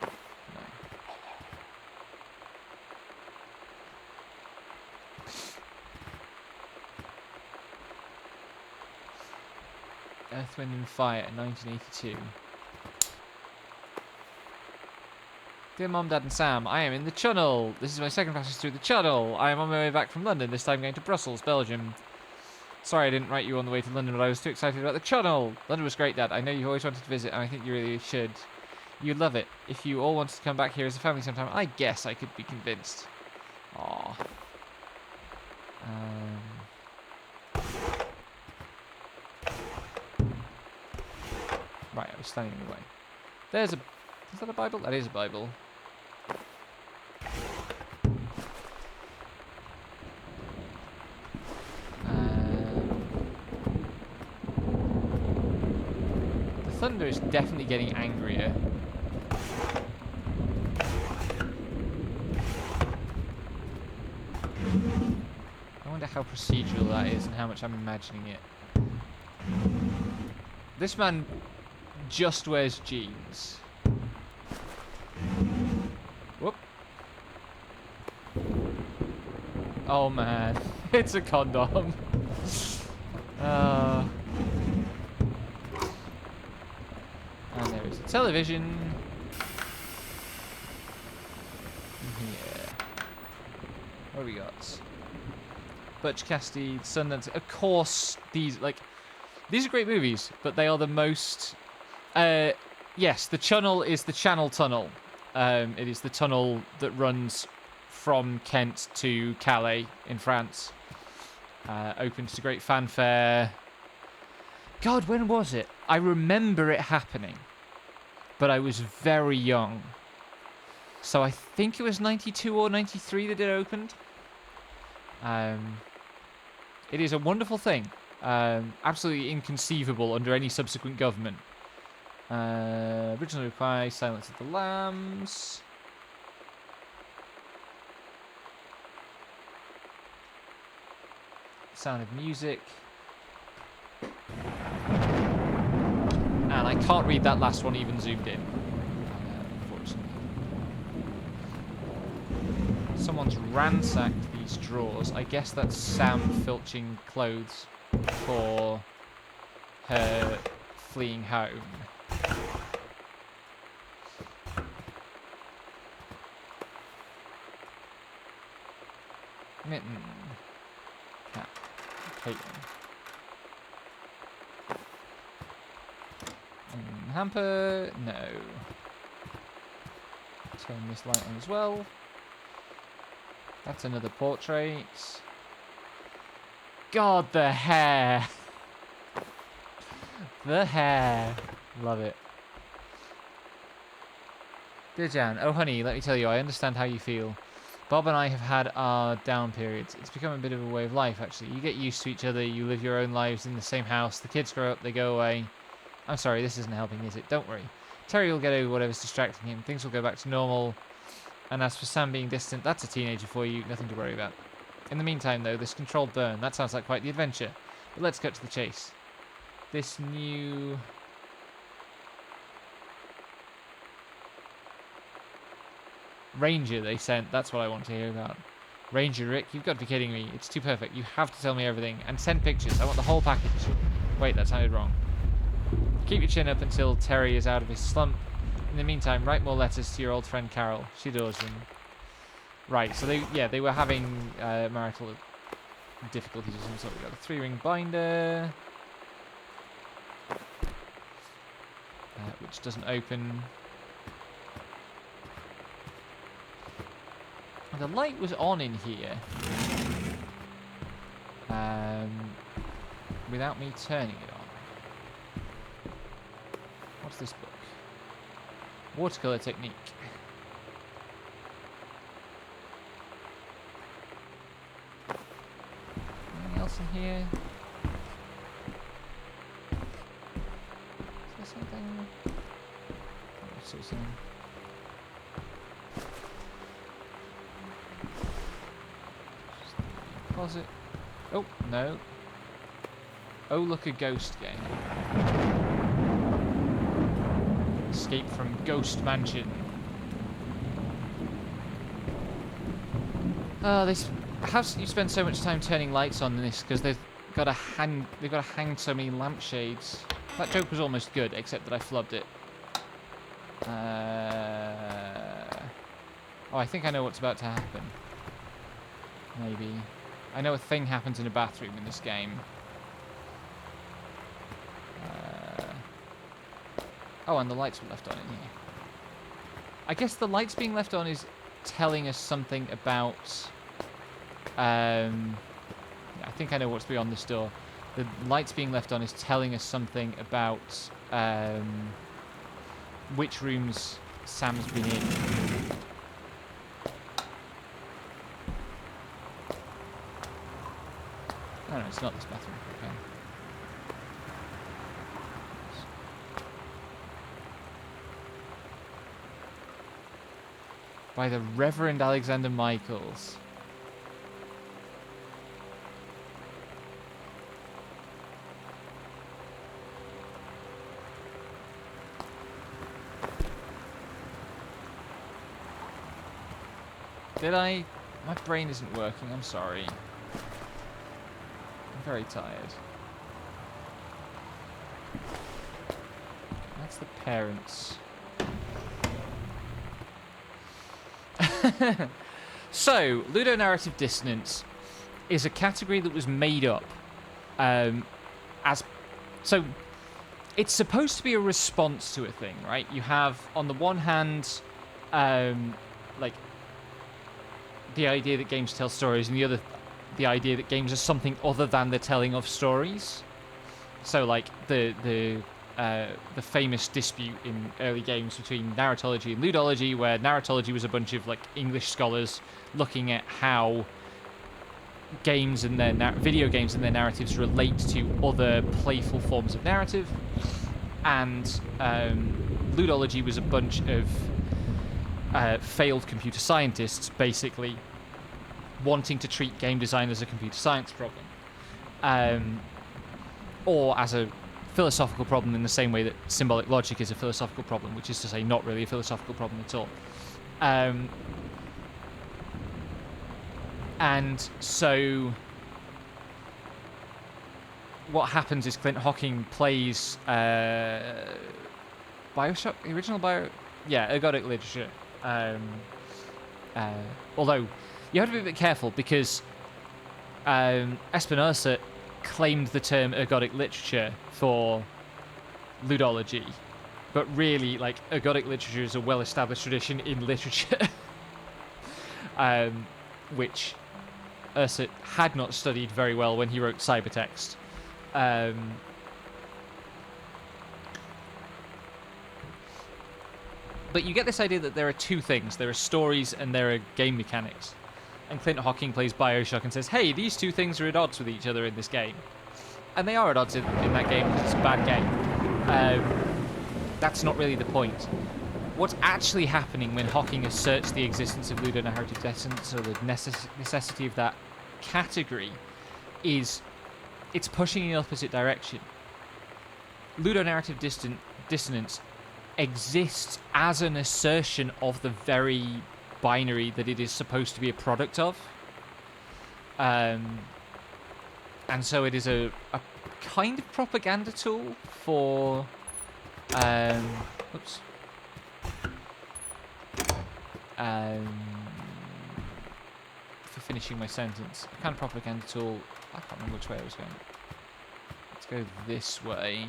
No. Earth, Wind and Fire, 1982. Dear Mom, Dad and Sam, I am in the Channel. This is my second passage through the Channel. I am on my way back from London, this time going to Brussels, Belgium. Sorry I didn't write you on the way to London, but I was too excited about the Channel. London was great, Dad. I know you always wanted to visit, and I think you really should. You'd love it. If you all wanted to come back here as a family sometime, I guess I could be convinced. Aww. Right, I was standing in the way. There's a... Is that a Bible? That is a Bible. The thunder is definitely getting angrier. I wonder how procedural that is and how much I'm imagining it. This man just wears jeans. Whoop. Oh man, it's a condom. And there is a television. Yeah. What do we got? Butch Cassidy, Sundance. Of course, these are great movies, but they are the most. Yes, the Channel is the Channel Tunnel. It is the tunnel that runs from Kent to Calais in France. Opened to great fanfare. God, when was it? I remember it happening, but I was very young. So I think it was 92 or 93 that it opened. It is a wonderful thing. Absolutely inconceivable under any subsequent government. Original Reply, Silence of the Lambs. Sound of Music. And I can't read that last one even zoomed in. Unfortunately. Someone's ransacked these drawers. I guess that's Sam filching clothes for her fleeing home. Mitten. Cat. Caitlin. Hamper. No. Turn this light on as well. That's another portrait. God, the hair. The hair. Love it. Dear Jan, oh honey, let me tell you, I understand how you feel. Bob and I have had our down periods. It's become a bit of a way of life, actually. You get used to each other, you live your own lives in the same house, the kids grow up, they go away. I'm sorry, this isn't helping, is it? Don't worry. Terry will get over whatever's distracting him, things will go back to normal. And as for Sam being distant, that's a teenager for you, nothing to worry about. In the meantime, though, this controlled burn, that sounds like quite the adventure. But let's cut to the chase. This new Ranger they sent. That's what I want to hear about. Ranger Rick, you've got to be kidding me. It's too perfect. You have to tell me everything. And send pictures. I want the whole package. Wait, that sounded wrong. Keep your chin up until Terry is out of his slump. In the meantime, write more letters to your old friend Carol. She adores them. Right, so they were having marital difficulties or some sort. We've got a 3-ring binder. Which doesn't open. The light was on in here. Without me turning it on. What's this book? Watercolor technique. Anything else in here? Is there something? What's it saying? Closet. Oh, no. Oh, look, a ghost game. Escape from Ghost Mansion. Oh, you spend so much time turning lights on this because they've got to hang so many lampshades. That joke was almost good, except that I flubbed it. Oh, I think I know what's about to happen. Maybe. I know a thing happens in a bathroom in this game. Oh, and the lights were left on in here. I guess the lights being left on is telling us something about... I think I know what's beyond this door. The lights being left on is telling us something about which rooms Sam's been in. Oh no, it's not this bathroom. Okay. By the Reverend Alexander Michaels. Did I? My brain isn't working, I'm sorry. I'm very tired. That's the parents. So, ludonarrative dissonance is a category that was made up so it's supposed to be a response to a thing, right? You have, on the one hand, like the idea that games tell stories, and the other, the idea that games are something other than the telling of stories. So, like the famous dispute in early games between narratology and ludology, where narratology was a bunch of like English scholars looking at how games and their video games and their narratives relate to other playful forms of narrative, and ludology was a bunch of failed computer scientists basically wanting to treat game design as a computer science problem, or as a philosophical problem in the same way that symbolic logic is a philosophical problem, which is to say not really a philosophical problem at all. And so what happens is Clint Hocking plays Bioshock, the original ergodic literature. Although you have to be a bit careful because Espinosa claimed the term ergodic literature for ludology, but really, like, ergodic literature is a well-established tradition in literature, which Ursut had not studied very well when he wrote Cybertext. But you get this idea that there are two things. There are stories and there are game mechanics. And Clint Hocking plays Bioshock and says, hey, these two things are at odds with each other in this game. And they are at odds in that game because it's a bad game. That's not really the point. What's actually happening when Hocking asserts the existence of ludonarrative dissonance, or the necessity of that category, is it's pushing in the opposite direction. Ludonarrative dissonance exists as an assertion of the very binary that it is supposed to be a product of. And so it is a kind of propaganda tool for oops. For finishing my sentence. A kind of propaganda tool. I can't remember which way I was going. Let's go this way.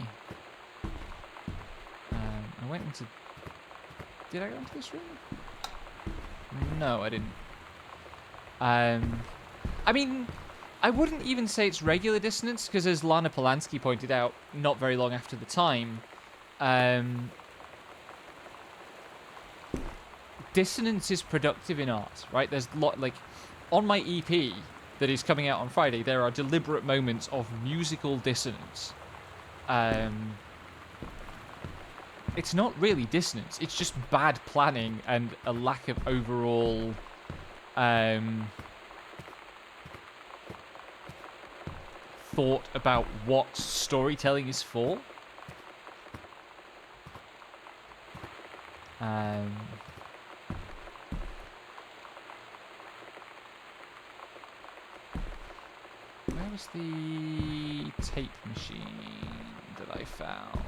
I went into... Did I go into this room? No, I didn't. I mean, I wouldn't even say it's regular dissonance, because as Lana Polanski pointed out not very long after the time, dissonance is productive in art, right? There's like on my EP that is coming out on Friday, there are deliberate moments of musical dissonance. It's not really dissonance, it's just bad planning and a lack of overall thought about what storytelling is for. Where was the tape machine that I found?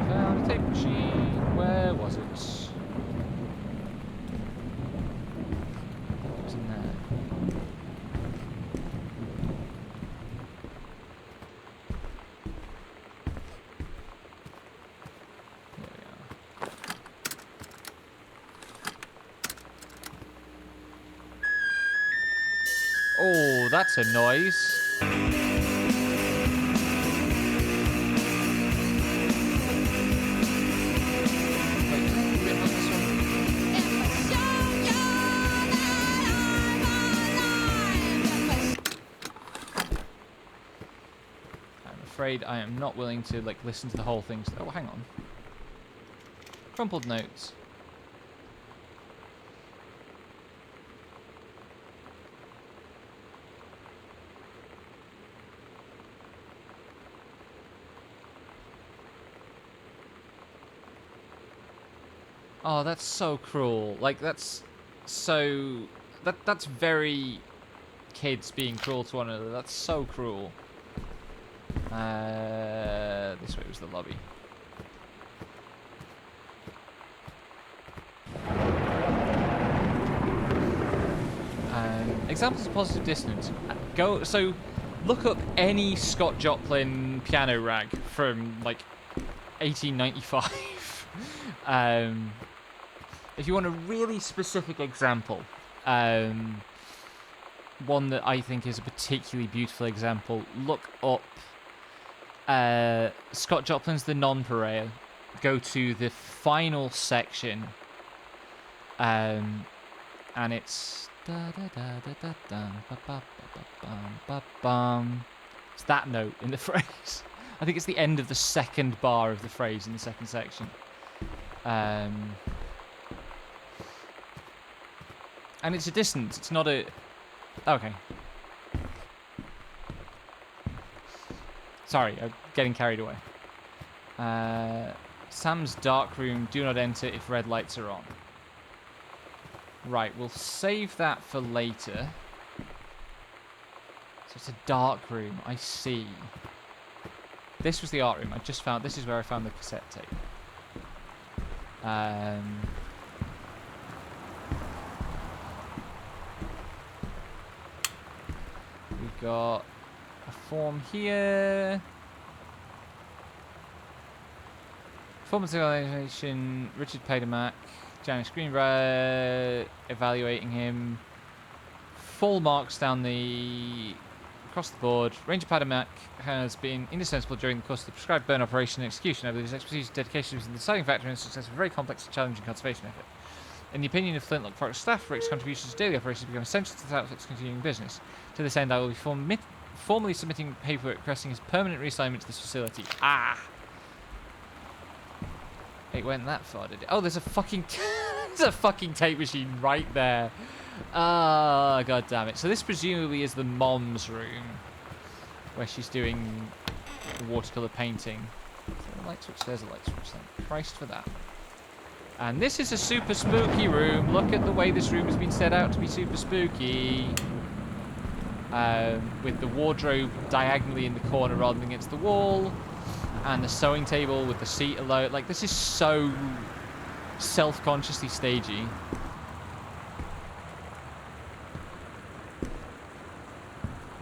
Found a tape machine. Where was it? It was in there. Oh, that's a noise. I'm afraid I am not willing to like listen to the whole thing. Oh, hang on. Crumpled notes. Oh, that's so cruel. Like, that's so... That's very kids being cruel to one another. That's so cruel. This way was the lobby. Examples of positive dissonance. So, look up any Scott Joplin piano rag from, like, 1895. If you want a really specific example, one that I think is a particularly beautiful example, look up Scott Joplin's The Nonpareil. Go to the final section, and it's it's that note in the phrase. I think it's the end of the second bar of the phrase in the second section. And it's a dissonance, it's not a... Okay. Sorry, I'm getting carried away. Sam's dark room, do not enter if red lights are on. Right, we'll save that for later. So it's a dark room, I see. This was the art room, I just found... This is where I found the cassette tape. We've got a form here. Performance evaluation, Richard Padermack, Janice Greenbrier, evaluating him. Full marks down the... across the board. Ranger Padermack has been indispensable during the course of the prescribed burn operation and execution. I believe his expertise and dedication was the deciding factor in the success of a very complex and challenging conservation effort. In the opinion of Flintlock Forest staff, Rick's contributions to daily operations become essential to the outfit's continuing business. To this end, I will be formally submitting paperwork requesting his permanent reassignment to this facility. Ah! It went that far, did it? Oh, there's a fucking... there's a fucking tape machine right there. Ah, god damn it. So this presumably is the mom's room, where she's doing the watercolour painting. Is there a light switch? There's a light switch. Thank Christ for that. And this is a super spooky room. Look at the way this room has been set out to be super spooky. With the wardrobe diagonally in the corner rather than against the wall. And the sewing table with the seat alone. Like, this is so self-consciously stagey.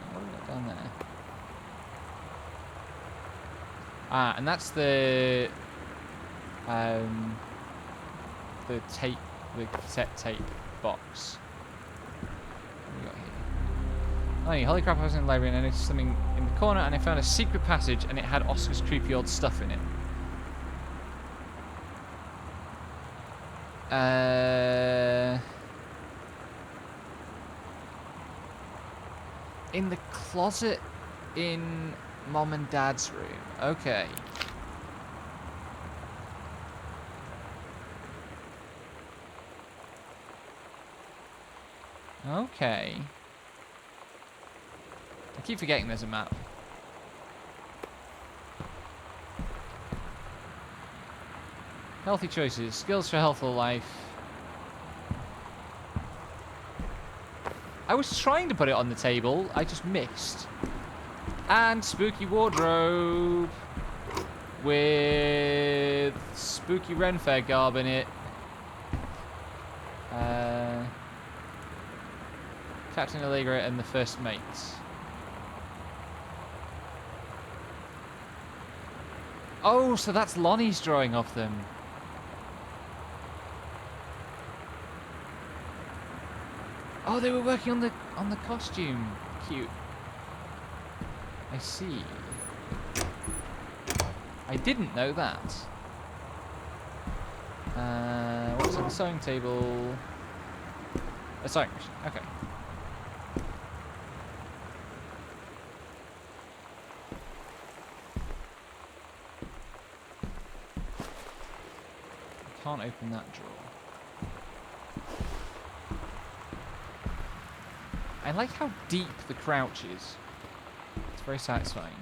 What have we got down there? Ah, and that's the tape, the cassette tape box. What have we got here? Oh, yeah, holy crap, I was in the library and I noticed something in the corner and I found a secret passage and it had Oscar's creepy old stuff in it. In the closet in Mom and Dad's room. Okay. Okay. I keep forgetting there's a map. Healthy choices. Skills for healthful life. I was trying to put it on the table. I just missed. And spooky wardrobe. With spooky Ren Fair garb in it. Captain Allegra and the first mate. Oh, so that's Lonnie's drawing of them. Oh, they were working on the costume. Cute. I see. I didn't know that. What's on the sewing table? A sewing machine. Okay. Can't open that drawer. I like how deep the crouch is. It's very satisfying.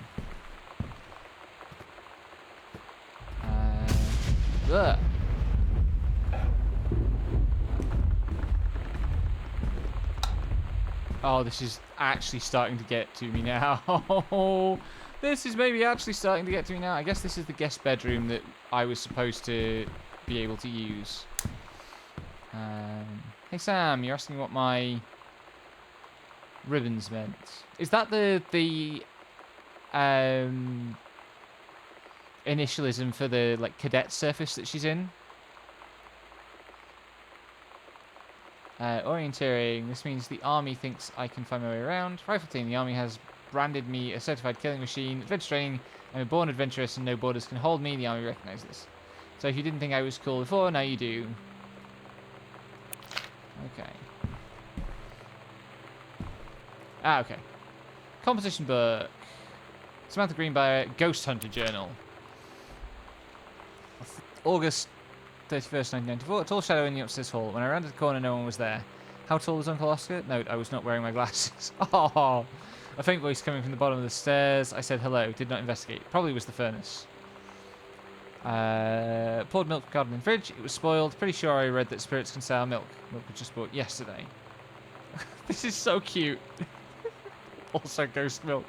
Ugh. Oh, this is actually starting to get to me now. This is maybe actually starting to get to me now. I guess this is the guest bedroom that I was supposed to be able to use. Hey Sam, you're asking what my ribbons meant. Is that the initialism for the like cadet surface that she's in? Orienteering. This means the army thinks I can find my way around. Rifle team. The army has branded me a certified killing machine. Adventure training. I'm a born adventurous and no borders can hold me. The army recognizes this. So if you didn't think I was cool before, now you do. Okay. Ah, okay. Composition book. Samantha Greenbrier, Ghost Hunter Journal. August 31st, 1994. A tall shadow in the upstairs hall. When I rounded the corner, no one was there. How tall was Uncle Oscar? Note, I was not wearing my glasses. Oh! A faint voice coming from the bottom of the stairs. I said hello. Did not investigate. Probably was the furnace. Poured milk from garden in fridge. It was spoiled. Pretty sure I read that spirits can sour milk. Milk was just bought yesterday. This is so cute. Also ghost milk.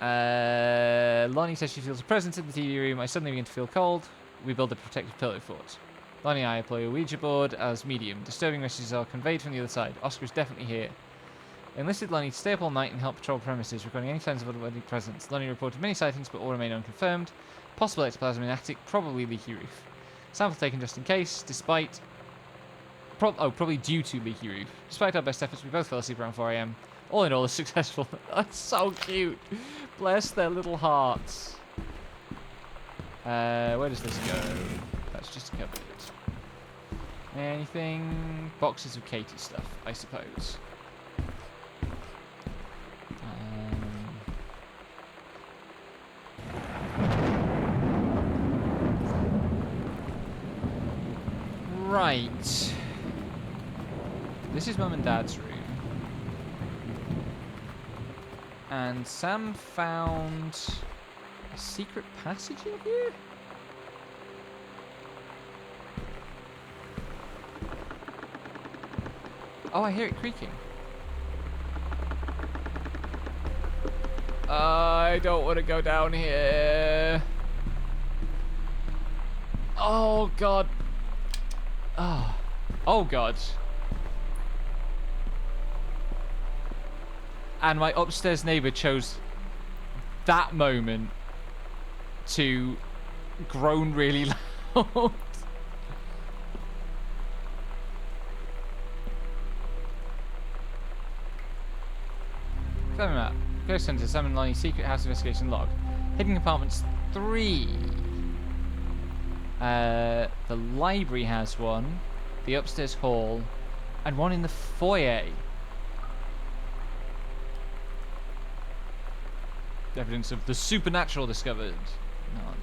Lonnie says she feels a presence in the TV room. I suddenly begin to feel cold. We build a protective pillow fort. Lonnie and I employ a Ouija board as medium. Disturbing messages are conveyed from the other side. Oscar is definitely here. Enlisted Lonnie to stay up all night and help patrol premises, recording any signs of otherworldly presence. Lonnie reported many sightings, but all remain unconfirmed. Possible ectoplasm in attic, probably leaky roof. Sample taken just in case, despite... probably due to leaky roof. Despite our best efforts, we both fell asleep around 4 AM. All in all, a successful... That's so cute. Bless their little hearts. Where does this go? That's just a cupboard. Anything? Boxes of Katie stuff, I suppose. Right. This is Mum and Dad's room. And Sam found a secret passage in here? Oh, I hear it creaking. I don't want to go down here. Oh, God. Oh. Oh, God. And my upstairs neighbor chose that moment to groan really loud. Clever map. Ghost Center, Summon Line, Secret House Investigation Log. Hidden Compartments 3. The library has one. The upstairs hall. And one in the foyer. Evidence of the supernatural discovered. None.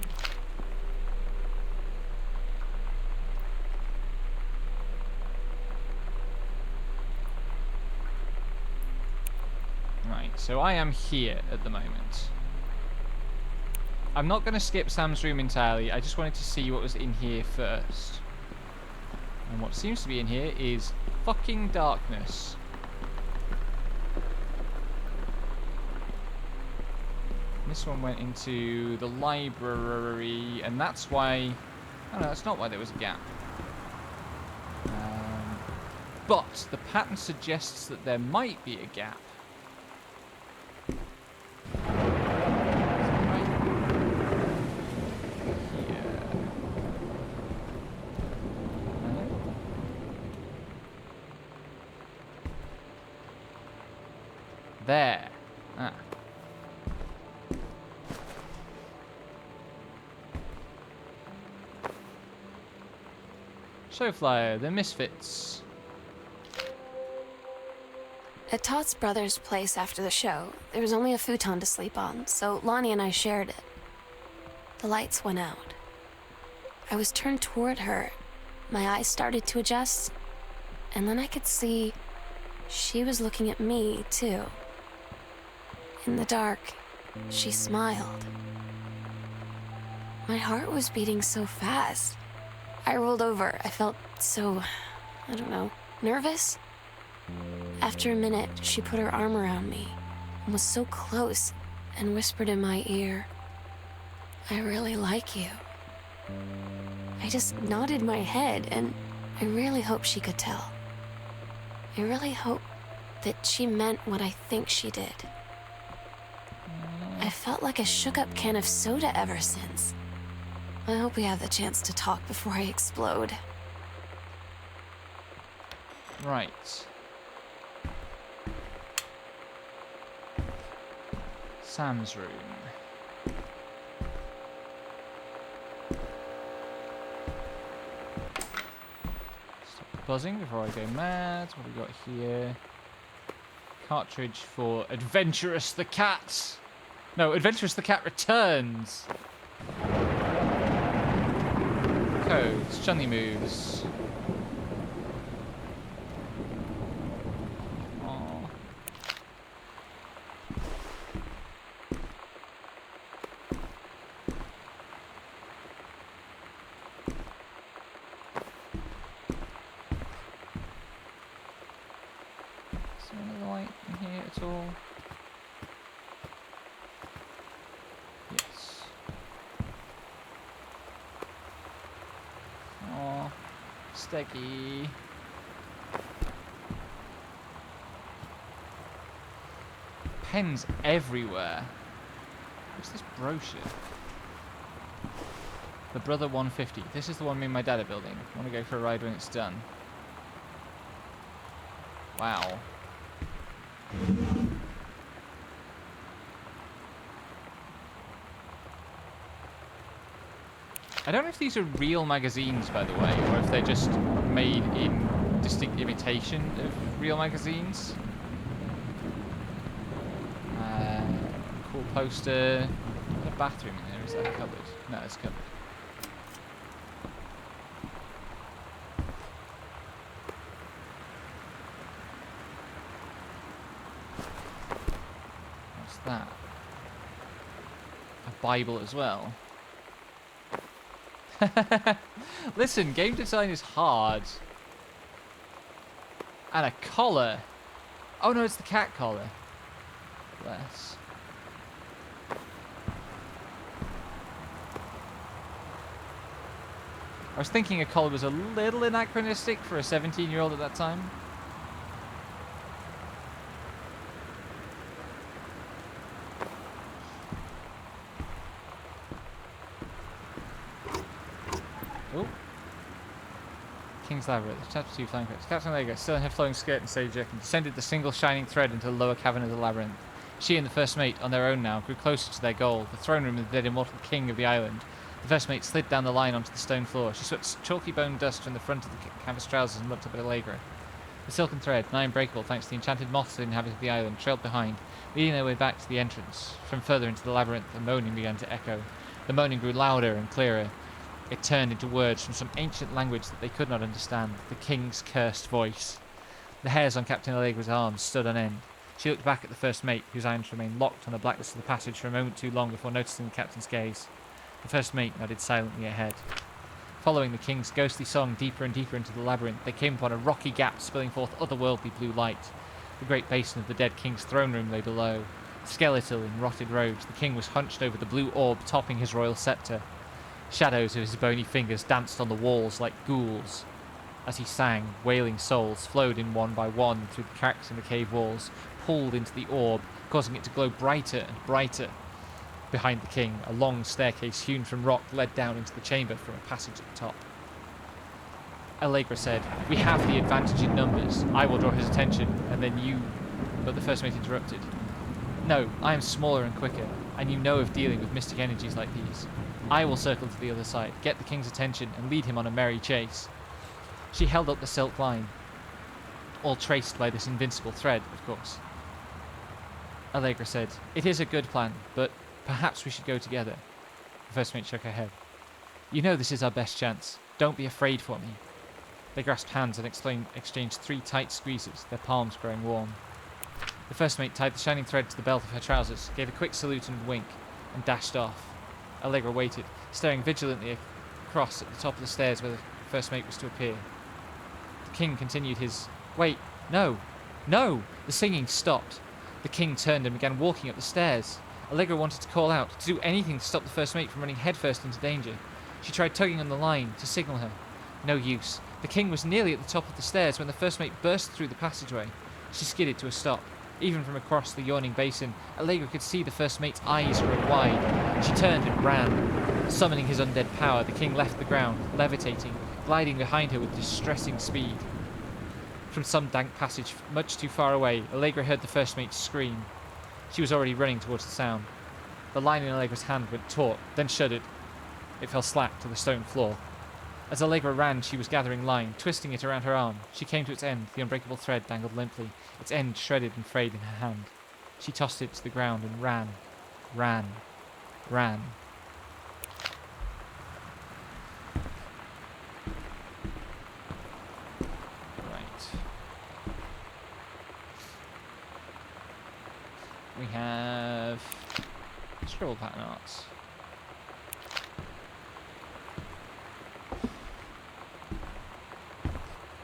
Right, so I am here at the moment. I'm not going to skip Sam's room entirely. I just wanted to see what was in here first. And what seems to be in here is fucking darkness. This one went into the library, and that's why... Oh no, that's not why there was a gap. But the pattern suggests that there might be a gap. There. Ah. Show flyer, The Misfits. At Todd's brother's place after the show, there was only a futon to sleep on, so Lonnie and I shared it. The lights went out. I was turned toward her. My eyes started to adjust, and then I could see she was looking at me, too. In the dark, she smiled. My heart was beating so fast. I rolled over. I felt so, I don't know, nervous. After a minute, she put her arm around me and was so close and whispered in my ear, "I really like you." I just nodded my head, and I really hope she could tell. I really hope that she meant what I think she did. I felt like a shook-up can of soda ever since. I hope we have the chance to talk before I explode. Right. Sam's room. Stop buzzing before I go mad. What have we got here? Cartridge for Adventurous the Cat. No, Adventurous the Cat Returns. Codes, Johnny moves. Aww. Is there another light in here at all? Yes. Aw, sticky. Pens everywhere. What's this brochure? The Brother 150. This is the one me and my dad are building. I want to go for a ride when it's done. Wow. I don't know if these are real magazines, by the way, or if they're just made in distinct imitation of real magazines. Cool poster. Is there a bathroom in there? Is that a cupboard? No, it's a cupboard. that? A Bible as well. Listen, game design is hard. And a collar. Oh no, it's the cat collar. Bless. I was thinking a collar was a little anachronistic for a 17-year-old at that time. Oh. King's Labyrinth, chapter 2, flying crits. Captain Allegra, still in her flowing skirt and stage jerkin, descended the single shining thread into the lower cavern of the labyrinth. She and the first mate, on their own now, grew closer to their goal, the throne room of the dead immortal king of the island. The first mate slid down the line onto the stone floor. She swept chalky bone dust from the front of the canvas trousers and looked up at Allegra. The silken thread, nigh unbreakable thanks to the enchanted moths that inhabited the island, trailed behind, leading their way back to the entrance. From further into the labyrinth, the moaning began to echo. The moaning grew louder and clearer. It turned into words from some ancient language that they could not understand, the king's cursed voice. The hairs on Captain Allegra's arms stood on end. She looked back at the first mate, whose eyes remained locked on the blackness of the passage for a moment too long before noticing the captain's gaze. The first mate nodded silently ahead. Following the king's ghostly song deeper and deeper into the labyrinth, they came upon a rocky gap spilling forth otherworldly blue light. The great basin of the dead king's throne room lay below. Skeletal in rotted robes, the king was hunched over the blue orb topping his royal scepter. Shadows of his bony fingers danced on the walls like ghouls. As he sang, wailing souls flowed in one by one through the cracks in the cave walls, pulled into the orb, causing it to glow brighter and brighter. Behind the king, a long staircase hewn from rock led down into the chamber from a passage at the top. Allegra said, "We have the advantage in numbers. I will draw his attention, and then you..." But the first mate interrupted. "No, I am smaller and quicker, and you know of dealing with mystic energies like these. I will circle to the other side, get the king's attention, and lead him on a merry chase." She held up the silk line, all traced by this invincible thread, of course. Allegra said, "It is a good plan, but perhaps we should go together." The first mate shook her head. "You know this is our best chance. Don't be afraid for me." They grasped hands and exchanged 3 tight squeezes, their palms growing warm. The first mate tied the shining thread to the belt of her trousers, gave a quick salute and wink, and dashed off. Allegra waited, staring vigilantly across at the top of the stairs where the first mate was to appear. The king continued his... Wait, no! No! The singing stopped. The king turned and began walking up the stairs. Allegra wanted to call out, to do anything to stop the first mate from running headfirst into danger. She tried tugging on the line to signal her. No use. The king was nearly at the top of the stairs when the first mate burst through the passageway. She skidded to a stop. Even from across the yawning basin, Allegra could see the first mate's eyes grow wide. She turned and ran. Summoning his undead power, the king left the ground, levitating, gliding behind her with distressing speed. From some dank passage much too far away, Allegra heard the first mate scream. She was already running towards the sound. The line in Allegra's hand went taut, then shuddered. It fell slack to the stone floor. As Allegra ran, she was gathering line, twisting it around her arm. She came to its end, the unbreakable thread dangled limply, its end shredded and frayed in her hand. She tossed it to the ground and ran. Ran. Right. We have scribble pattern arts.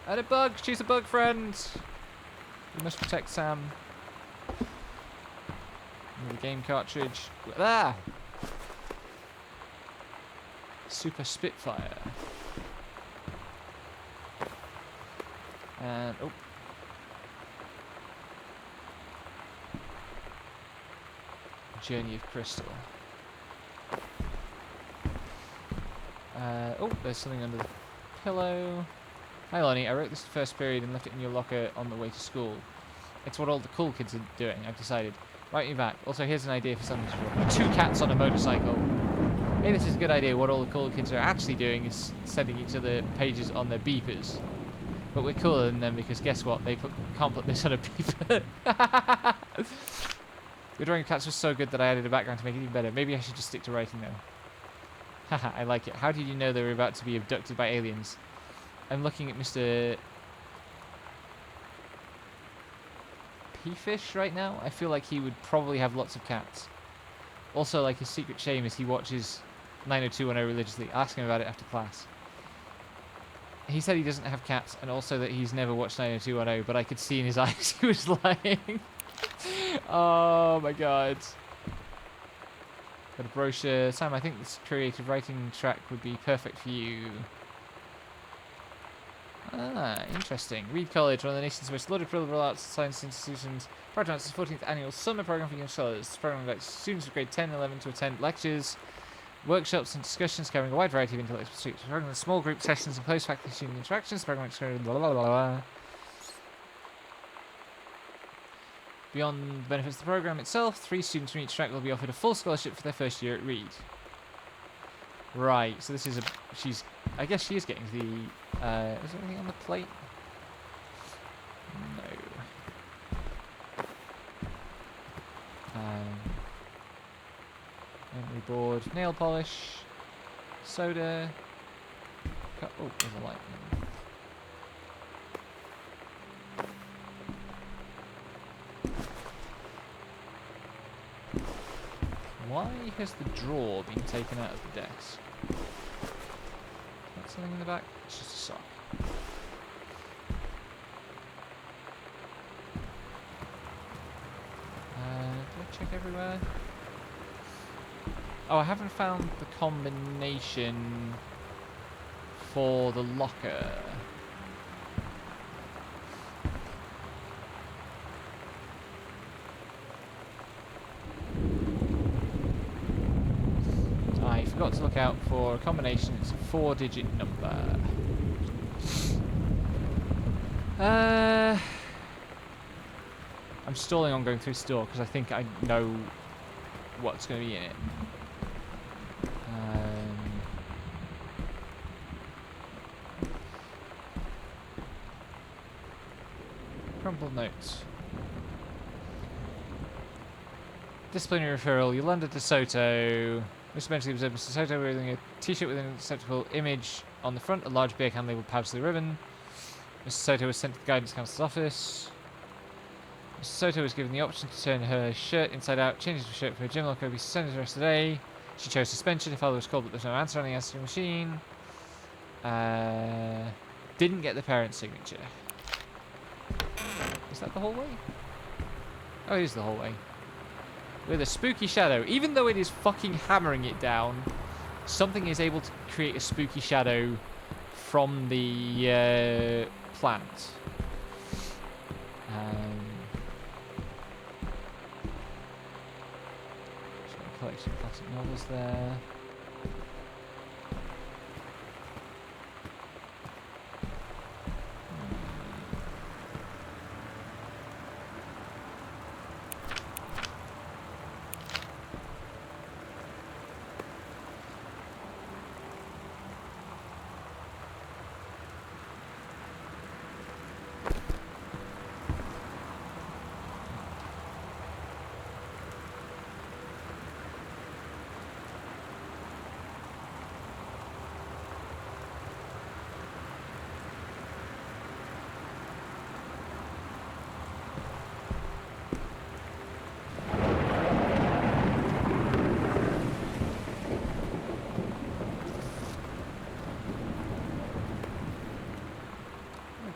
Add a bug! She's a bug friend! We must protect Sam. Another game cartridge. Ah! Super Spitfire. And oh. Journey of Crystal. Oh, there's something under the pillow. Hi Lonnie, I wrote this first period and left it in your locker on the way to school. It's what all the cool kids are doing, I've decided. Write me back. Also, here's an idea for something to 2 cats on a motorcycle. Maybe this is a good idea. What all the cool kids are actually doing is sending each other pages on their beepers. But we're cooler than them because guess what? They can't put this on a beeper. Your drawing of cats was so good that I added a background to make it even better. Maybe I should just stick to writing though. Haha, I like it. How did you know they were about to be abducted by aliens? I'm looking at Mr. he fish right now? I feel like he would probably have lots of cats. Also, like, his secret shame is he watches 90210 religiously. Ask him about it after class. He said he doesn't have cats, and also that he's never watched 90210, but I could see in his eyes he was lying. Oh my god. Got a brochure. Sam, I think this creative writing track would be perfect for you. Ah, interesting. Reed College, one of the nation's most lauded liberal arts and science institutions, program its 14th annual summer program for young scholars. This program invites students of grade 10 and 11 to attend lectures, workshops, and discussions covering a wide variety of intellectual pursuits. Program in small group sessions and close faculty student interactions. The program blah blah blah blah. Beyond the benefits of the program itself, 3 students from each track will be offered a full scholarship for their first year at Reed. Right, so this is I guess she is getting the, is there anything on the plate? No. Memory board, nail polish, soda, oh, there's a light. Why has the drawer been taken out of the desk? Got something in the back? It's just a sock. Did I check everywhere? Oh, I haven't found the combination for the locker. I forgot to look out for a combination. It's a 4-digit number. I'm stalling on going through store because I think I know what's going to be in it. Crumpled notes. Disciplinary referral. Yolanda DeSoto. Mr. Bentley observed Mr. Soto wearing a t-shirt with an acceptable image on the front, a large beer can labeled pouch to the ribbon. Mr. Soto was sent to the guidance counselor's office. Mr. Soto was given the option to turn her shirt inside out, change into a shirt for her gym locker, be suspended the rest of the day. She chose suspension. Her father was called, but there's no answer on the answering machine. Didn't get the parent's signature. Is that the hallway? Oh, it is the hallway. With a spooky shadow. Even though it is fucking hammering it down, something is able to create a spooky shadow from the plant. Just got a collection of classic novels there.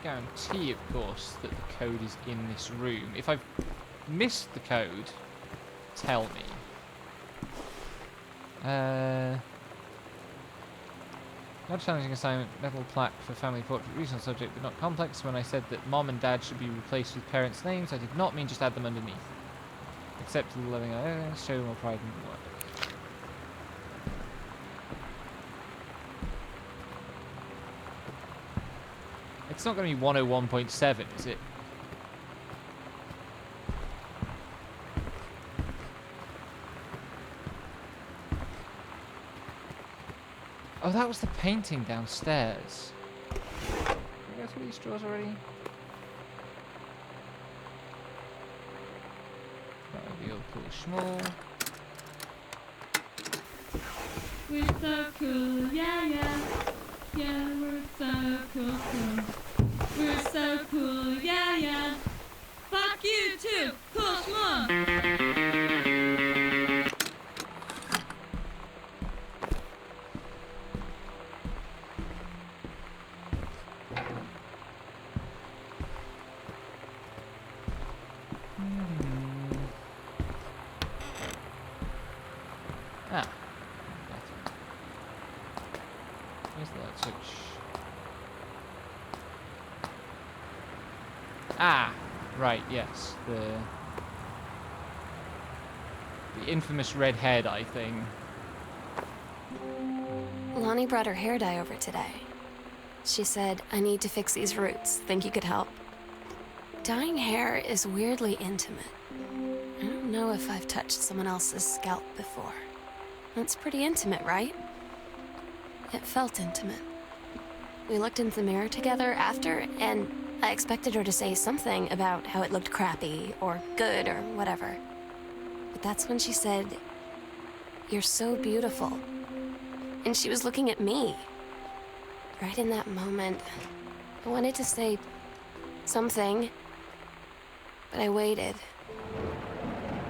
Guarantee, of course, that the code is in this room. If I've missed the code, tell me. Not challenging assignment, metal plaque for family portrait, regional subject, but not complex. When I said that mom and dad should be replaced with parents' names, I did not mean just add them underneath. Accept the loving show more pride in the work. It's not going to be 101.7, is it? Oh, that was the painting downstairs. Did I go through these drawers already? That would be all pretty small. We're so cool, yeah, yeah. Yeah, we're so cool, cool. We're so cool, yeah, yeah. Fuck Q2, push 1. Ah. Where's the light switch? Ah! Right, yes. The infamous red hair dye thing. Lonnie brought her hair dye over today. She said, I need to fix these roots. Think you could help? Dyeing hair is weirdly intimate. I don't know if I've touched someone else's scalp before. It's pretty intimate, right? It felt intimate. We looked in the mirror together after, and I expected her to say something about how it looked crappy or good or whatever. But that's when she said, "You're so beautiful." And she was looking at me. Right in that moment, I wanted to say something, but I waited.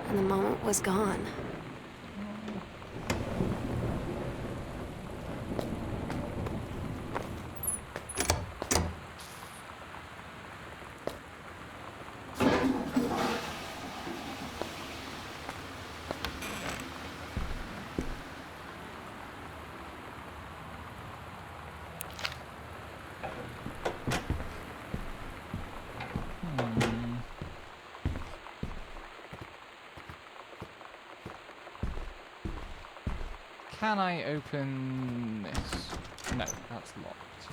And the moment was gone. Can I open this? No, that's locked.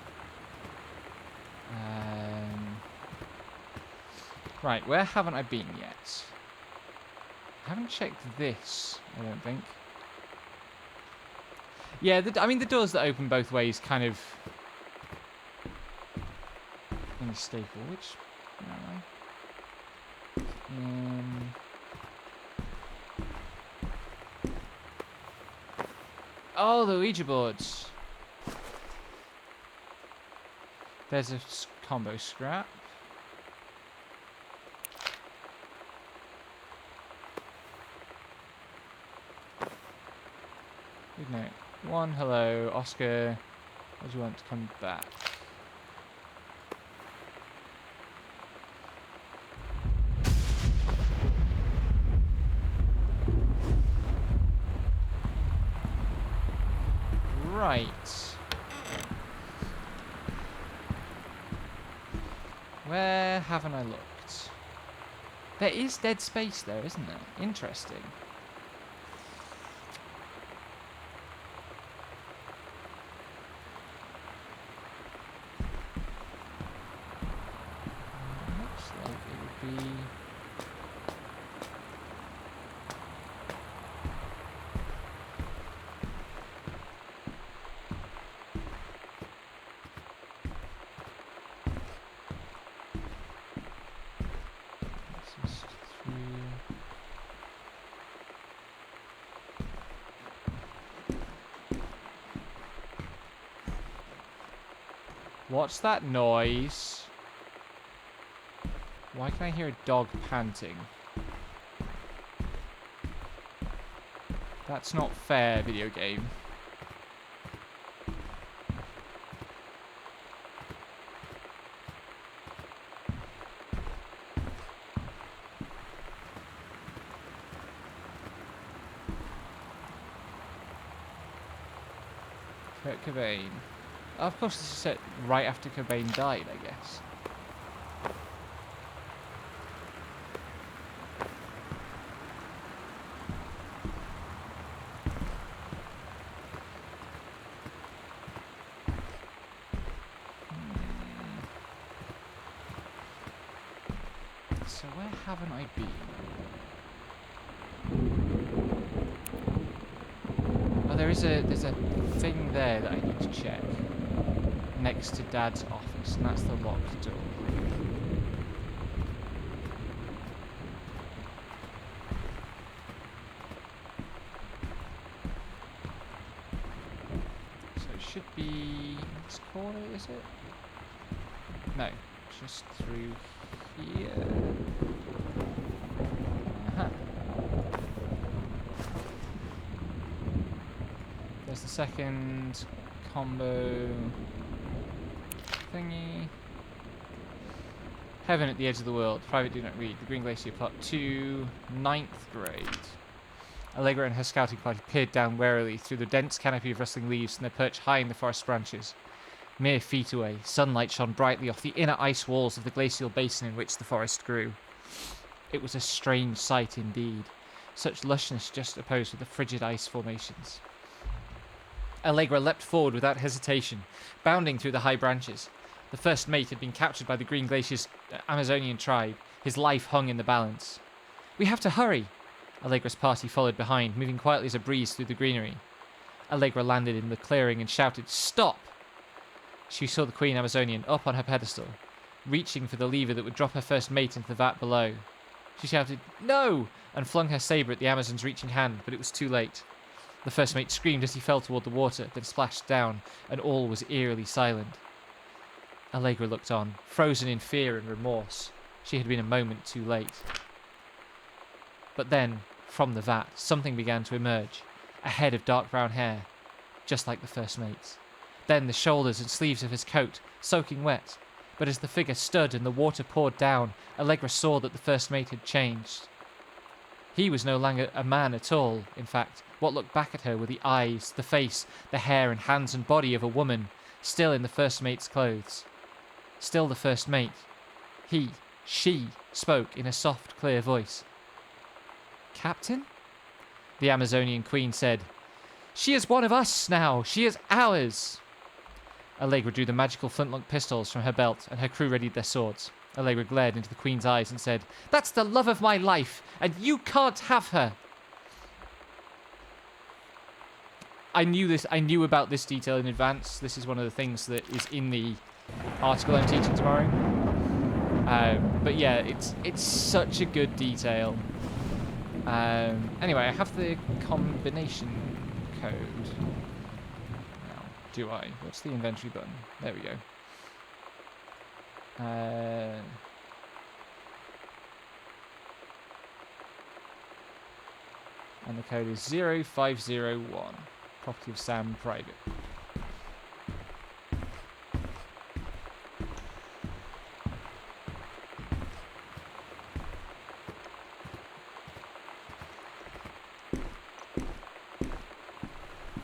Right, where haven't I been yet? I haven't checked this, I don't think. Yeah, I mean, the doors that open both ways kind of unstable. Which... Oh, the Ouija boards. There's a combo scrap. Good night. One, hello, Oscar. Or do you want to come back? Right. Where haven't I looked? There is dead space there, isn't there? Interesting. Looks like it would be... What's that noise? Why can I hear a dog panting? That's not fair, video game. Kurt Cobain. Of course, this is set right after Cobain died, I guess. So where haven't I been? Oh, there's a thing there that I need to check. Next to Dad's office, and that's the locked door. So it should be this corner, is it? No, just through here. There's the second combo thingy. Heaven at the Edge of the World. Private Do Not Read. The Green Glacier Plot 2. 9th grade. Allegra and her scouting party peered down warily through the dense canopy of rustling leaves from their perch high in the forest branches. Mere feet away, sunlight shone brightly off the inner ice walls of the glacial basin in which the forest grew. It was a strange sight indeed, such lushness just opposed with the frigid ice formations. Allegra leapt forward without hesitation, bounding through the high branches. The first mate had been captured by the Green Glacier's Amazonian tribe. His life hung in the balance. "We have to hurry!" Allegra's party followed behind, moving quietly as a breeze through the greenery. Allegra landed in the clearing and shouted, "Stop!" She saw the Queen Amazonian up on her pedestal, reaching for the lever that would drop her first mate into the vat below. She shouted, "No!" and flung her sabre at the Amazon's reaching hand, but it was too late. The first mate screamed as he fell toward the water, then splashed down, and all was eerily silent. Allegra looked on, frozen in fear and remorse. She had been a moment too late. But then, from the vat, something began to emerge. A head of dark brown hair, just like the first mate's. Then the shoulders and sleeves of his coat, soaking wet. But as the figure stood and the water poured down, Allegra saw that the first mate had changed. He was no longer a man at all. In fact, what looked back at her were the eyes, the face, the hair and hands and body of a woman, still in the first mate's clothes. Still the first mate. She spoke in a soft, clear voice. "Captain?" The Amazonian queen said, "She is one of us now. She is ours." Allegra drew the magical flintlock pistols from her belt, and her crew readied their swords. Allegra glared into the queen's eyes and said, "That's the love of my life, and you can't have her." I knew about this detail in advance. This is one of the things that is in the article I'm teaching tomorrow. But yeah, it's such a good detail. Anyway, I have the combination code. Now, do I? What's the inventory button? There we go. And the code is 0501. Property of Sam, private.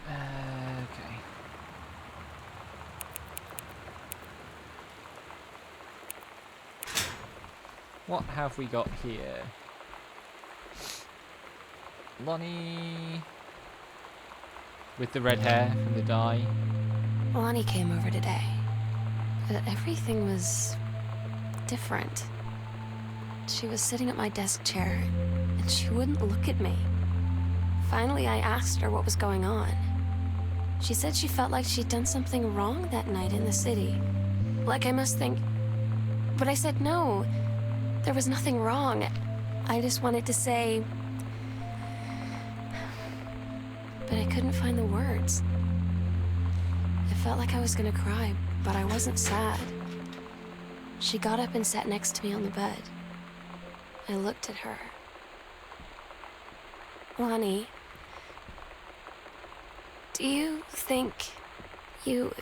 Okay. What have we got here? Lonnie with the red hair from the dye. Lonnie came over today. Everything was different. She was sitting at my desk chair, and she wouldn't look at me. Finally, I asked her what was going on. She said she felt like she'd done something wrong that night in the city. Like I must think... But I said no. There was nothing wrong. I just wanted to say... But I couldn't find the words. I felt like I was gonna cry, but I wasn't sad. She got up and sat next to me on the bed. I looked at her. Lonnie, do you think you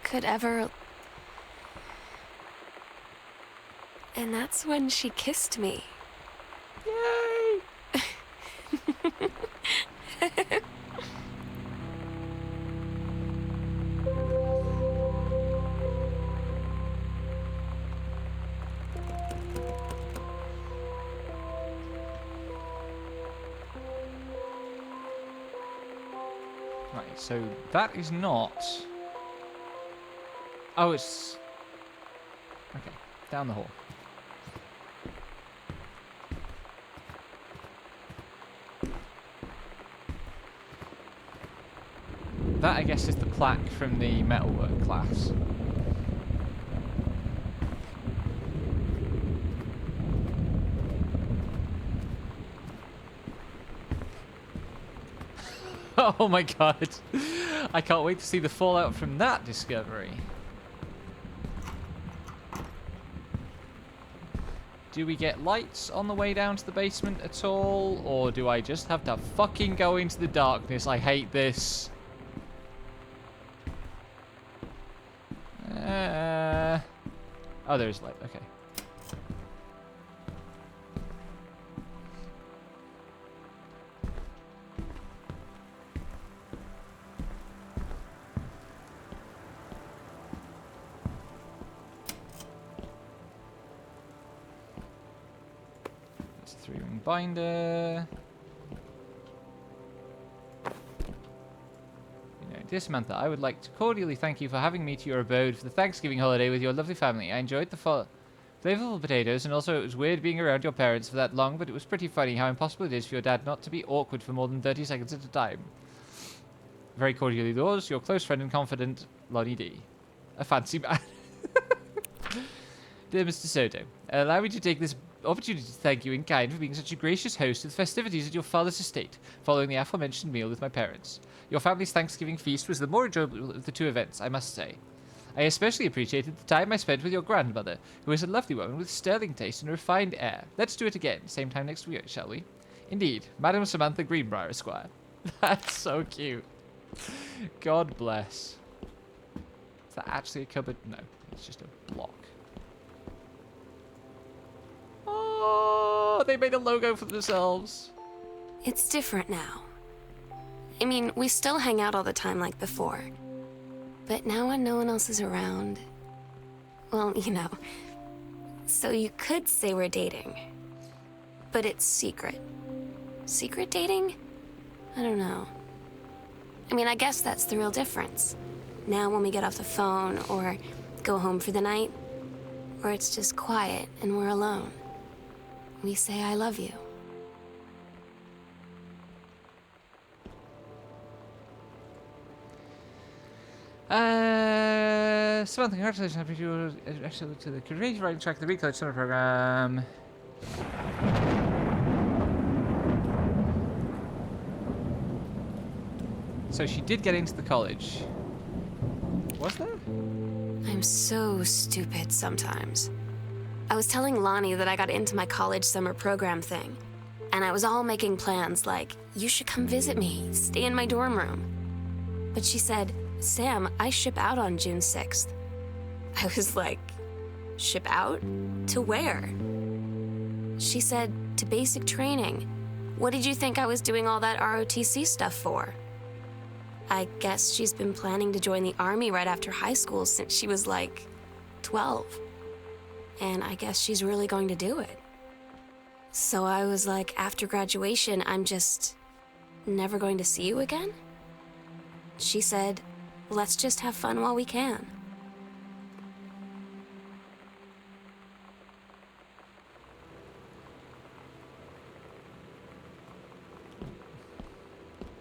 could ever... And that's when she kissed me. Yay! Right, so that is not... Oh, it's... Okay, down the hall. That, I guess, is the plaque from the metalwork class. Oh my god. I can't wait to see the fallout from that discovery. Do we get lights on the way down to the basement at all? Or do I just have to fucking go into the darkness? I hate this. Oh, there's light. Okay. It's a 3-ring binder. Dear Samantha, I would like to cordially thank you for having me to your abode for the Thanksgiving holiday with your lovely family. I enjoyed the flavorful potatoes, and also it was weird being around your parents for that long, but it was pretty funny how impossible it is for your dad not to be awkward for more than 30 seconds at a time. Very cordially yours, your close friend and confidant, Lonnie D. A fancy man. Dear Mr. Soto, allow me to take this opportunity to thank you in kind for being such a gracious host to the festivities at your father's estate, following the aforementioned meal with my parents. Your family's Thanksgiving feast was the more enjoyable of the two events, I must say. I especially appreciated the time I spent with your grandmother, who is a lovely woman with sterling taste and refined air. Let's do it again, same time next week, shall we? Indeed, Madam Samantha Greenbrier, Esquire. That's so cute. God bless. Is that actually a cupboard? No, it's just a block. Oh, they made a logo for themselves. It's different now. I mean, we still hang out all the time like before. But now when no one else is around... Well, you know. So you could say we're dating. But it's secret. Secret dating? I don't know. I mean, I guess that's the real difference. Now when we get off the phone, or go home for the night, or it's just quiet and we're alone, we say I love you. Samantha, congratulations on your actually to the creative writing track of the Reed College Summer Program. So she did get into the college. Was there? I'm so stupid sometimes. I was telling Lonnie that I got into my college summer program thing, and I was all making plans like, you should come visit me, stay in my dorm room. But she said, Sam, I ship out on June 6th. I was like, ship out? To where? She said, to basic training. What did you think I was doing all that ROTC stuff for? I guess she's been planning to join the Army right after high school since she was like 12. And I guess she's really going to do it. So I was like, after graduation, I'm just never going to see you again? She said, let's just have fun while we can.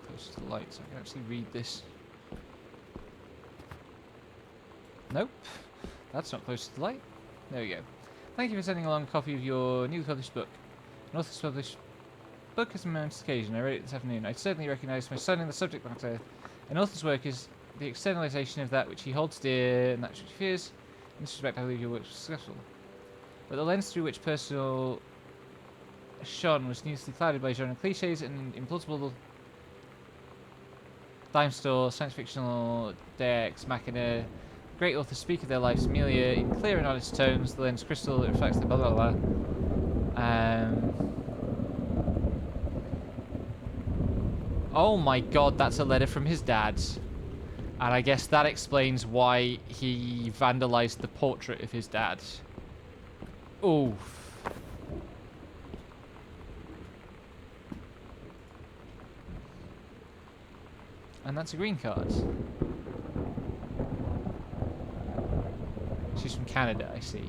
Close to the light so I can actually read this. Nope. That's not close to the light. There we go. Thank you for sending along a copy of your newly published book. An author's published book is a momentous occasion. I read it this afternoon. I certainly recognise my son in the subject matter. An author's work is the externalization of that which he holds dear and that which he fears. In this respect, I believe your work was successful. But the lens through which personal shone was needlessly clouded by genre cliches and implausible dime store, science fictional Deus Machina. Great authors speak of their lives familiar in clear and honest tones. The lens crystal that reflects the blah blah blah. Oh my god, that's a letter from his dad. And I guess that explains why he vandalized the portrait of his dad. Oof. And that's a green card. She's from Canada, I see.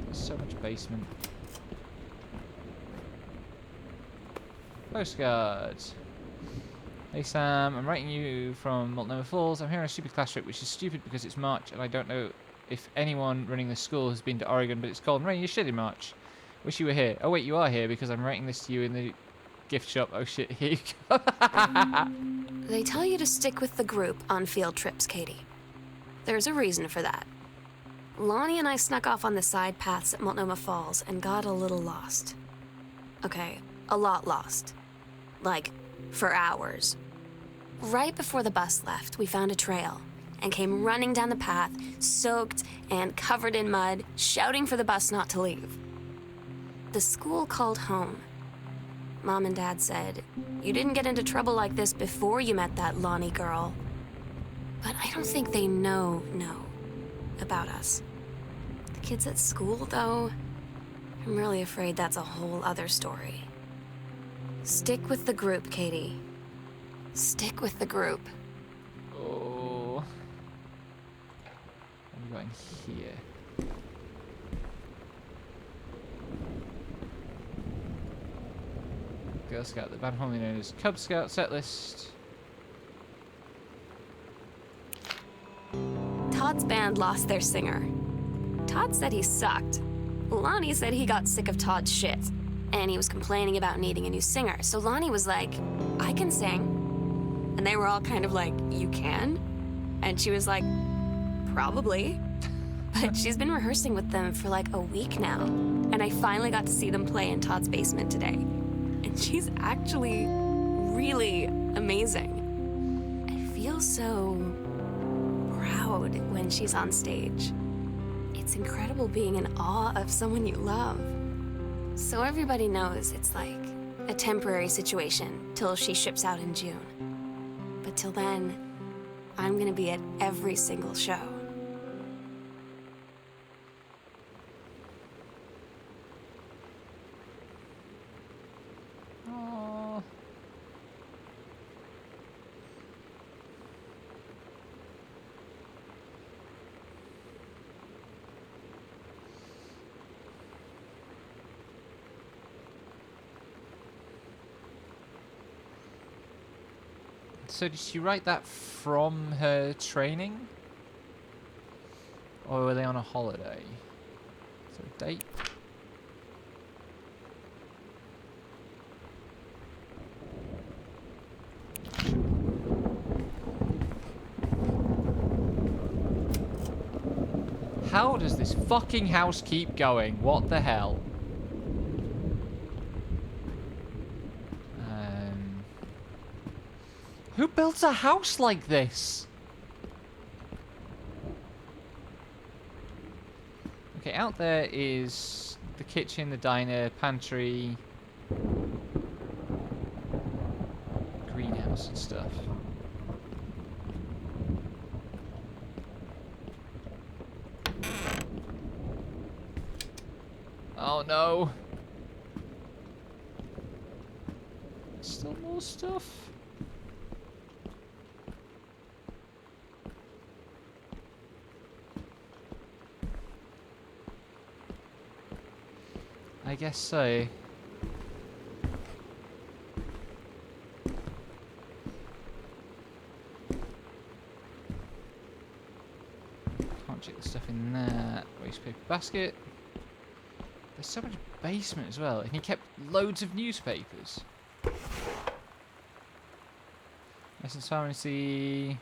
There's so much basement. Postcard. Hey Sam, I'm writing you from Multnomah Falls. I'm here on a stupid class trip, which is stupid because it's March and I don't know if anyone running the school has been to Oregon, but it's cold and rainy as shit in March. Wish you were here. Oh wait, you are here because I'm writing this to you in the gift shop. Oh shit, here you go. They tell you to stick with the group on field trips, Katie. There's a reason for that. Lonnie and I snuck off on the side paths at Multnomah Falls and got a little lost. Okay, a lot lost. Like, for hours. Right before the bus left, we found a trail and came running down the path, soaked and covered in mud, shouting for the bus not to leave. The school called home. Mom and Dad said, "You didn't get into trouble like this before you met that Lonnie girl." But I don't think they know about us. The kids at school, though, I'm really afraid that's a whole other story. Stick with the group, Katie. Stick with the group. Oh. What have we got in here? Girl Scout, the band formerly known as Cub Scout set list. Todd's band lost their singer. Todd said he sucked. Lonnie said he got sick of Todd's shit, and he was complaining about needing a new singer. So Lonnie was like, "I can sing." And they were all kind of like, "You can?" And she was like, "Probably." But she's been rehearsing with them for like a week now. And I finally got to see them play in Todd's basement today. And she's actually really amazing. I feel so proud when she's on stage. It's incredible being in awe of someone you love. So everybody knows it's like a temporary situation till she ships out in June. But till then, I'm gonna be at every single show. Oh. So did she write that from her training? Or were they on a holiday? So date? How does this fucking house keep going? What the hell? Who builds a house like this? Okay, out there is the kitchen, the diner, pantry, greenhouse and stuff. Oh no. There's still more stuff. I guess so. Can't check the stuff in that waste paper basket. There's so much basement as well, and he kept loads of newspapers. Essence Pharmacy.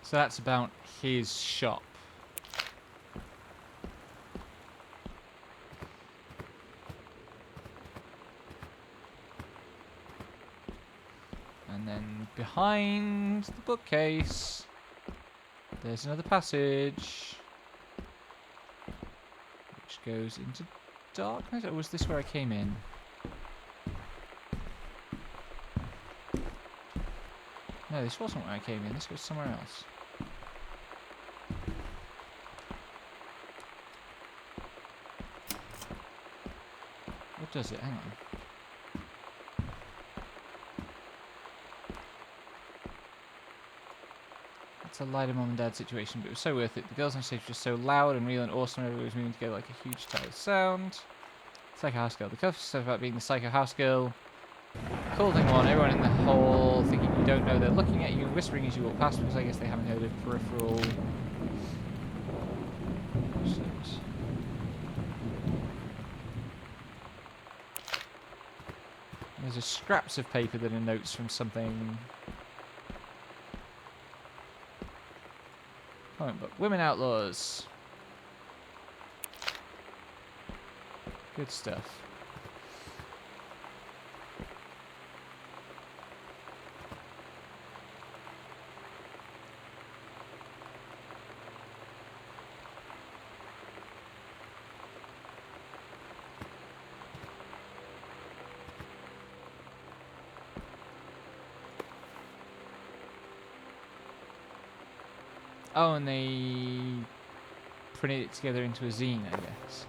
So that's about his shop. And then behind the bookcase, there's another passage, which goes into darkness. Or was this where I came in? No, this wasn't where I came in. This goes somewhere else. What does it? Hang on. It's a lighter mom and dad situation, but it was so worth it. The girls on stage were just so loud and real and awesome. Everybody was moving together like a huge tidal sound. Psycho House Girl. The cuff stuff about being the Psycho House Girl. Cool thing one, everyone in the hall thinking you don't know they're looking at you, whispering as you walk past because I guess they haven't heard of Peripheral. There's a scraps of paper that are notes from something. Comic book. Women Outlaws. Good stuff. Oh, and they printed it together into a zine, I guess.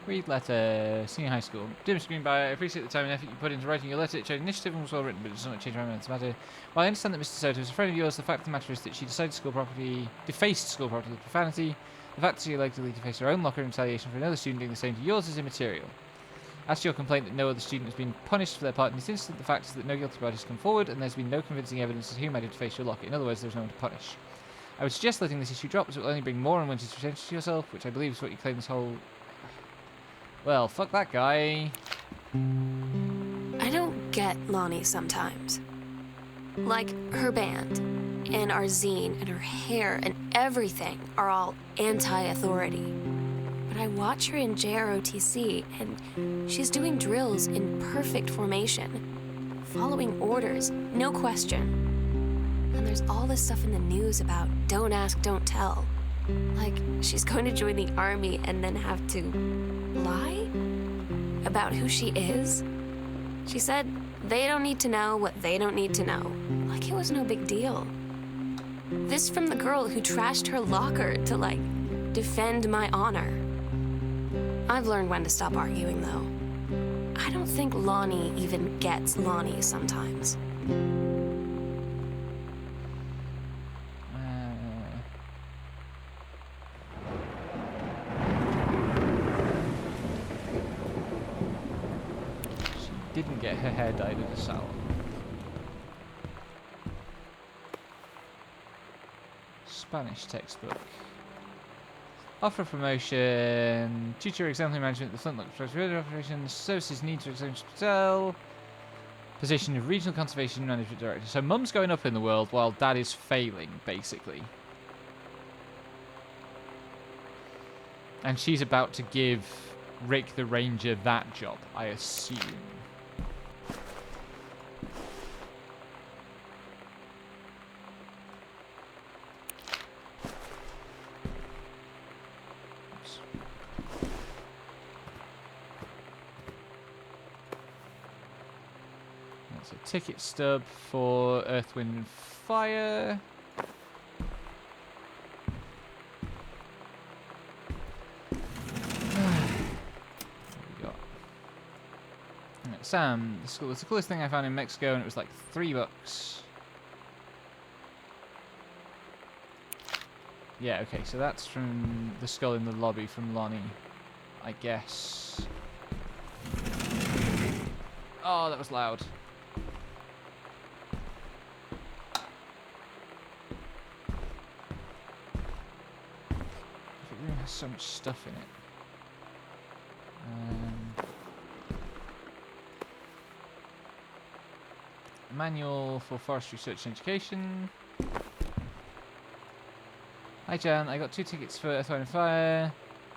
Read letter, senior high school. Dear Mr. Greenby, I appreciate the time and effort you put into writing your letter. It showed initiative and was well written, but it does not change my mind on this matter. While I understand that Mr. Soto is a friend of yours, the fact of the matter is that she defaced school property with profanity. The fact that she allegedly defaced her own locker in retaliation for another student doing the same to yours is immaterial. As to your complaint that no other student has been punished for their part in this incident, the fact is that no guilty parties come forward, and there's been no convincing evidence as to who might have defaced your locker. In other words, there's no one to punish. I would suggest letting this issue drop, as it will only bring more unwanted attention to yourself, which I believe is what you claim this whole... Well, fuck that guy. I don't get Lonnie sometimes. Like, her band, and our zine, and her hair, and everything are all anti-authority. But I watch her in JROTC, and she's doing drills in perfect formation, following orders, no question. And there's all this stuff in the news about don't ask, don't tell. Like, she's going to join the army and then have to lie about who she is. She said they don't need to know what they don't need to know. Like it was no big deal. This from the girl who trashed her locker to, like, defend my honor. I've learned when to stop arguing, though. I don't think Lonnie even gets Lonnie sometimes. Didn't get her hair dyed at a salon. Spanish textbook. Offer promotion. Tutor exemplary management. The Flintlock operations. Services need to exempt hotel. Position of regional conservation management director. So mum's going up in the world while dad is failing, basically. And she's about to give Rick the Ranger that job, I assume. That's a ticket stub for Earth, Wind and Fire. Sam, the school was the coolest thing I found in Mexico, and it was like $3. Yeah, okay, so that's from the skull in the lobby from Lonnie, I guess. Oh, that was loud. The room has so much stuff in it. Manual for Forest Research and Education. Hi Jan, I got 2 tickets for Earth, Wind and Fire,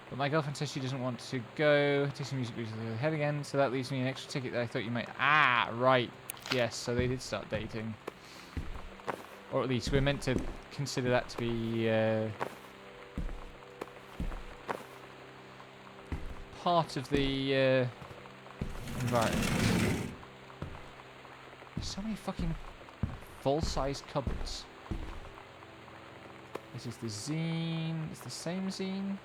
but my girlfriend says she doesn't want to go. Take some music to the head again, so that leaves me an extra ticket that I thought you might... Ah, right. Yes, so they did start dating. Or at least we're meant to consider that to be part of the environment. So many fucking full-size cupboards. This is the zine. It's the same zine.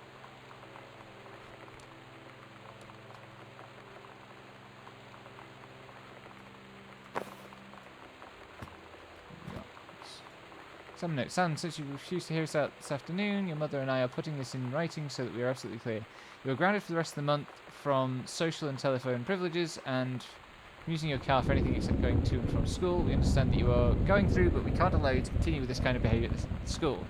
Some notes. Sam, since you refused to hear us out this afternoon, your mother and I are putting this in writing so that we are absolutely clear. You are grounded for the rest of the month from social and telephone privileges and I'm using your car for anything except going to and from school. We understand that you are going through, but we can't allow you to continue with this kind of behaviour at the school.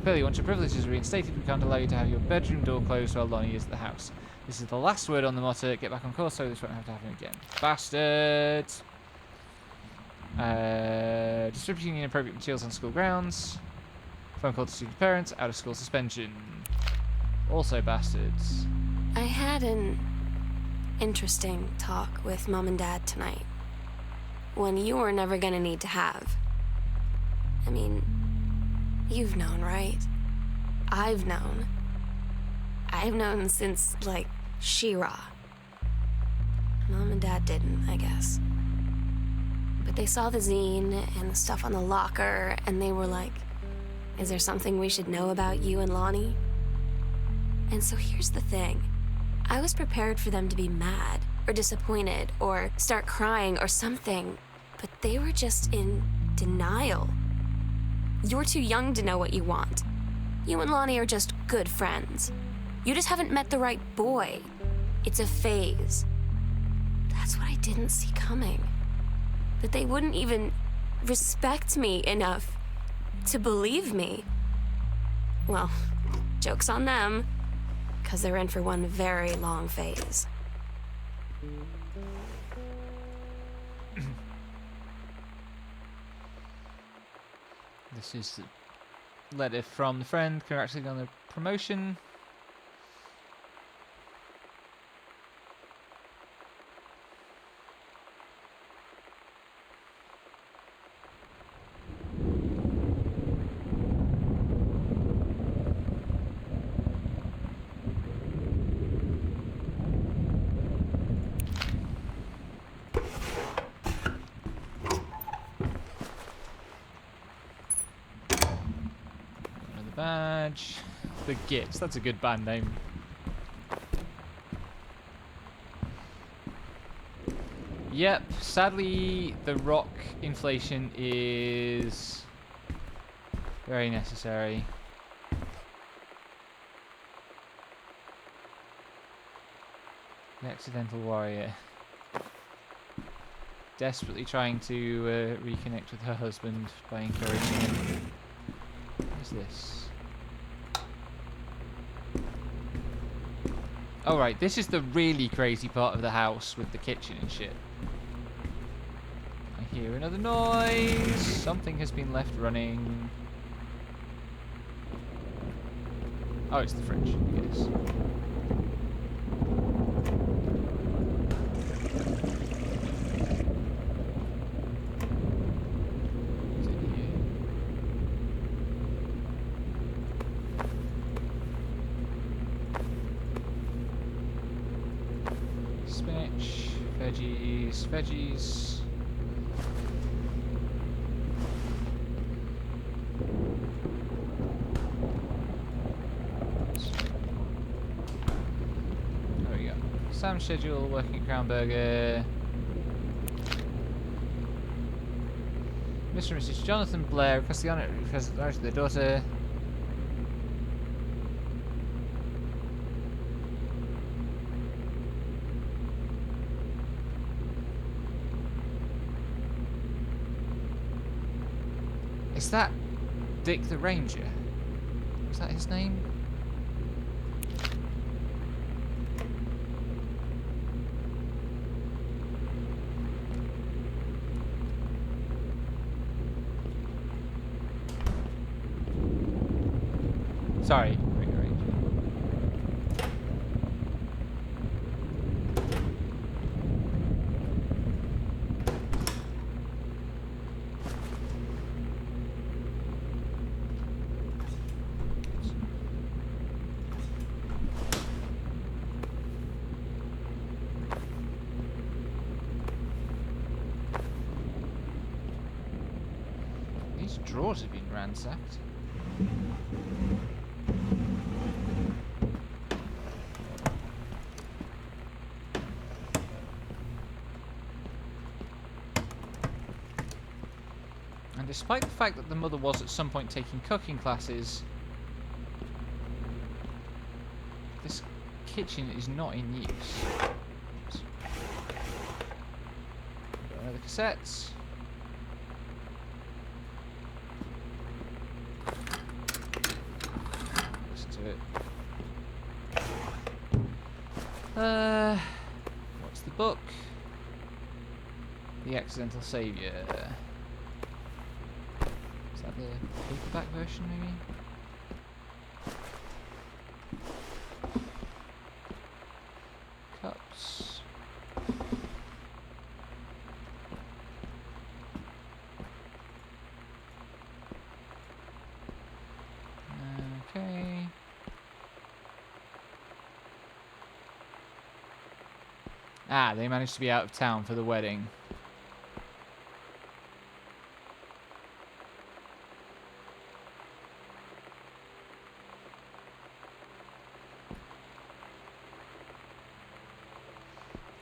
Clearly, once your privileges are reinstated, we can't allow you to have your bedroom door closed while Lonnie is at the house. This is the last word on the matter. Get back on course so this won't have to happen again. Bastards! Distributing inappropriate materials on school grounds. Phone call to student parents. Out of school suspension. Also bastards. I had an interesting talk with Mom and Dad tonight. One you were never gonna need to have. I mean, you've known, right? I've known. I've known since, like, She-Ra. Mom and Dad didn't, I guess. But they saw the zine and the stuff on the locker, and they were like, is there something we should know about you and Lonnie? And so here's the thing. I was prepared for them to be mad, or disappointed, or start crying, or something. But they were just in denial. You're too young to know what you want. You and Lonnie are just good friends. You just haven't met the right boy. It's a phase. That's what I didn't see coming. That they wouldn't even respect me enough to believe me. Well, joke's on them, because they're in for one very long phase. This is a letter from the friend congratulating on the promotion. Badge. The Gits. That's a good band name. Yep. Sadly, the rock inflation is very necessary. The Accidental Warrior. Desperately trying to reconnect with her husband by encouraging him. What is this? Oh right, this is the really crazy part of the house with the kitchen and shit. I hear another noise. Something has been left running. Oh, it's the fridge, I guess. Spinach, veggies. There we go. Sam schedule, working at Crown Burger. Mr. and Mrs. Jonathan Blair request the honour of their daughter. Is that Dick the Ranger? Was that his name? Sorry, Rick Ranger. These drawers have been ransacked. And despite the fact that the mother was at some point taking cooking classes, this kitchen is not in use. the cassettes. Listen to it. What's the book? The Accidental Savior. Is that the paperback version, maybe? Cups. Okay. Ah, they managed to be out of town for the wedding.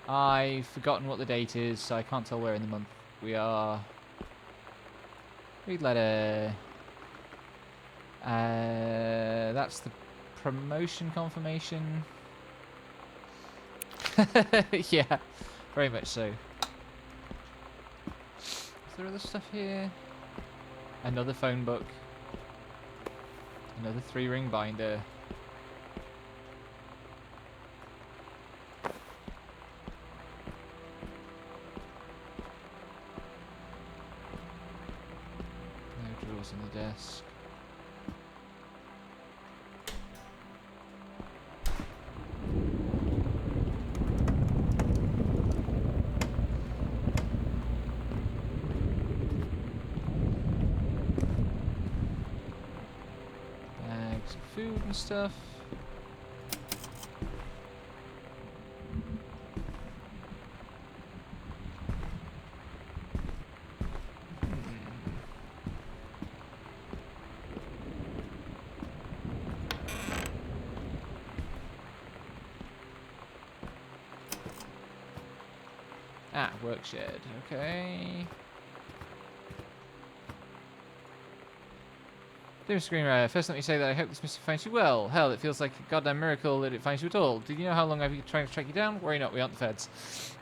I've forgotten what the date is, so I can't tell where in the month we are. Read letter. That's the promotion confirmation. Yeah, very much so. Is there other stuff here? Another phone book. Another 3-ring binder. No drawers in the desk. Food and stuff. Ah, work shed. Okay. Dear Screenwriter, first let me say that I hope this mystery finds you well. Hell, it feels like a goddamn miracle that it finds you at all. Did you know how long I've been trying to track you down? Worry not, we aren't the feds.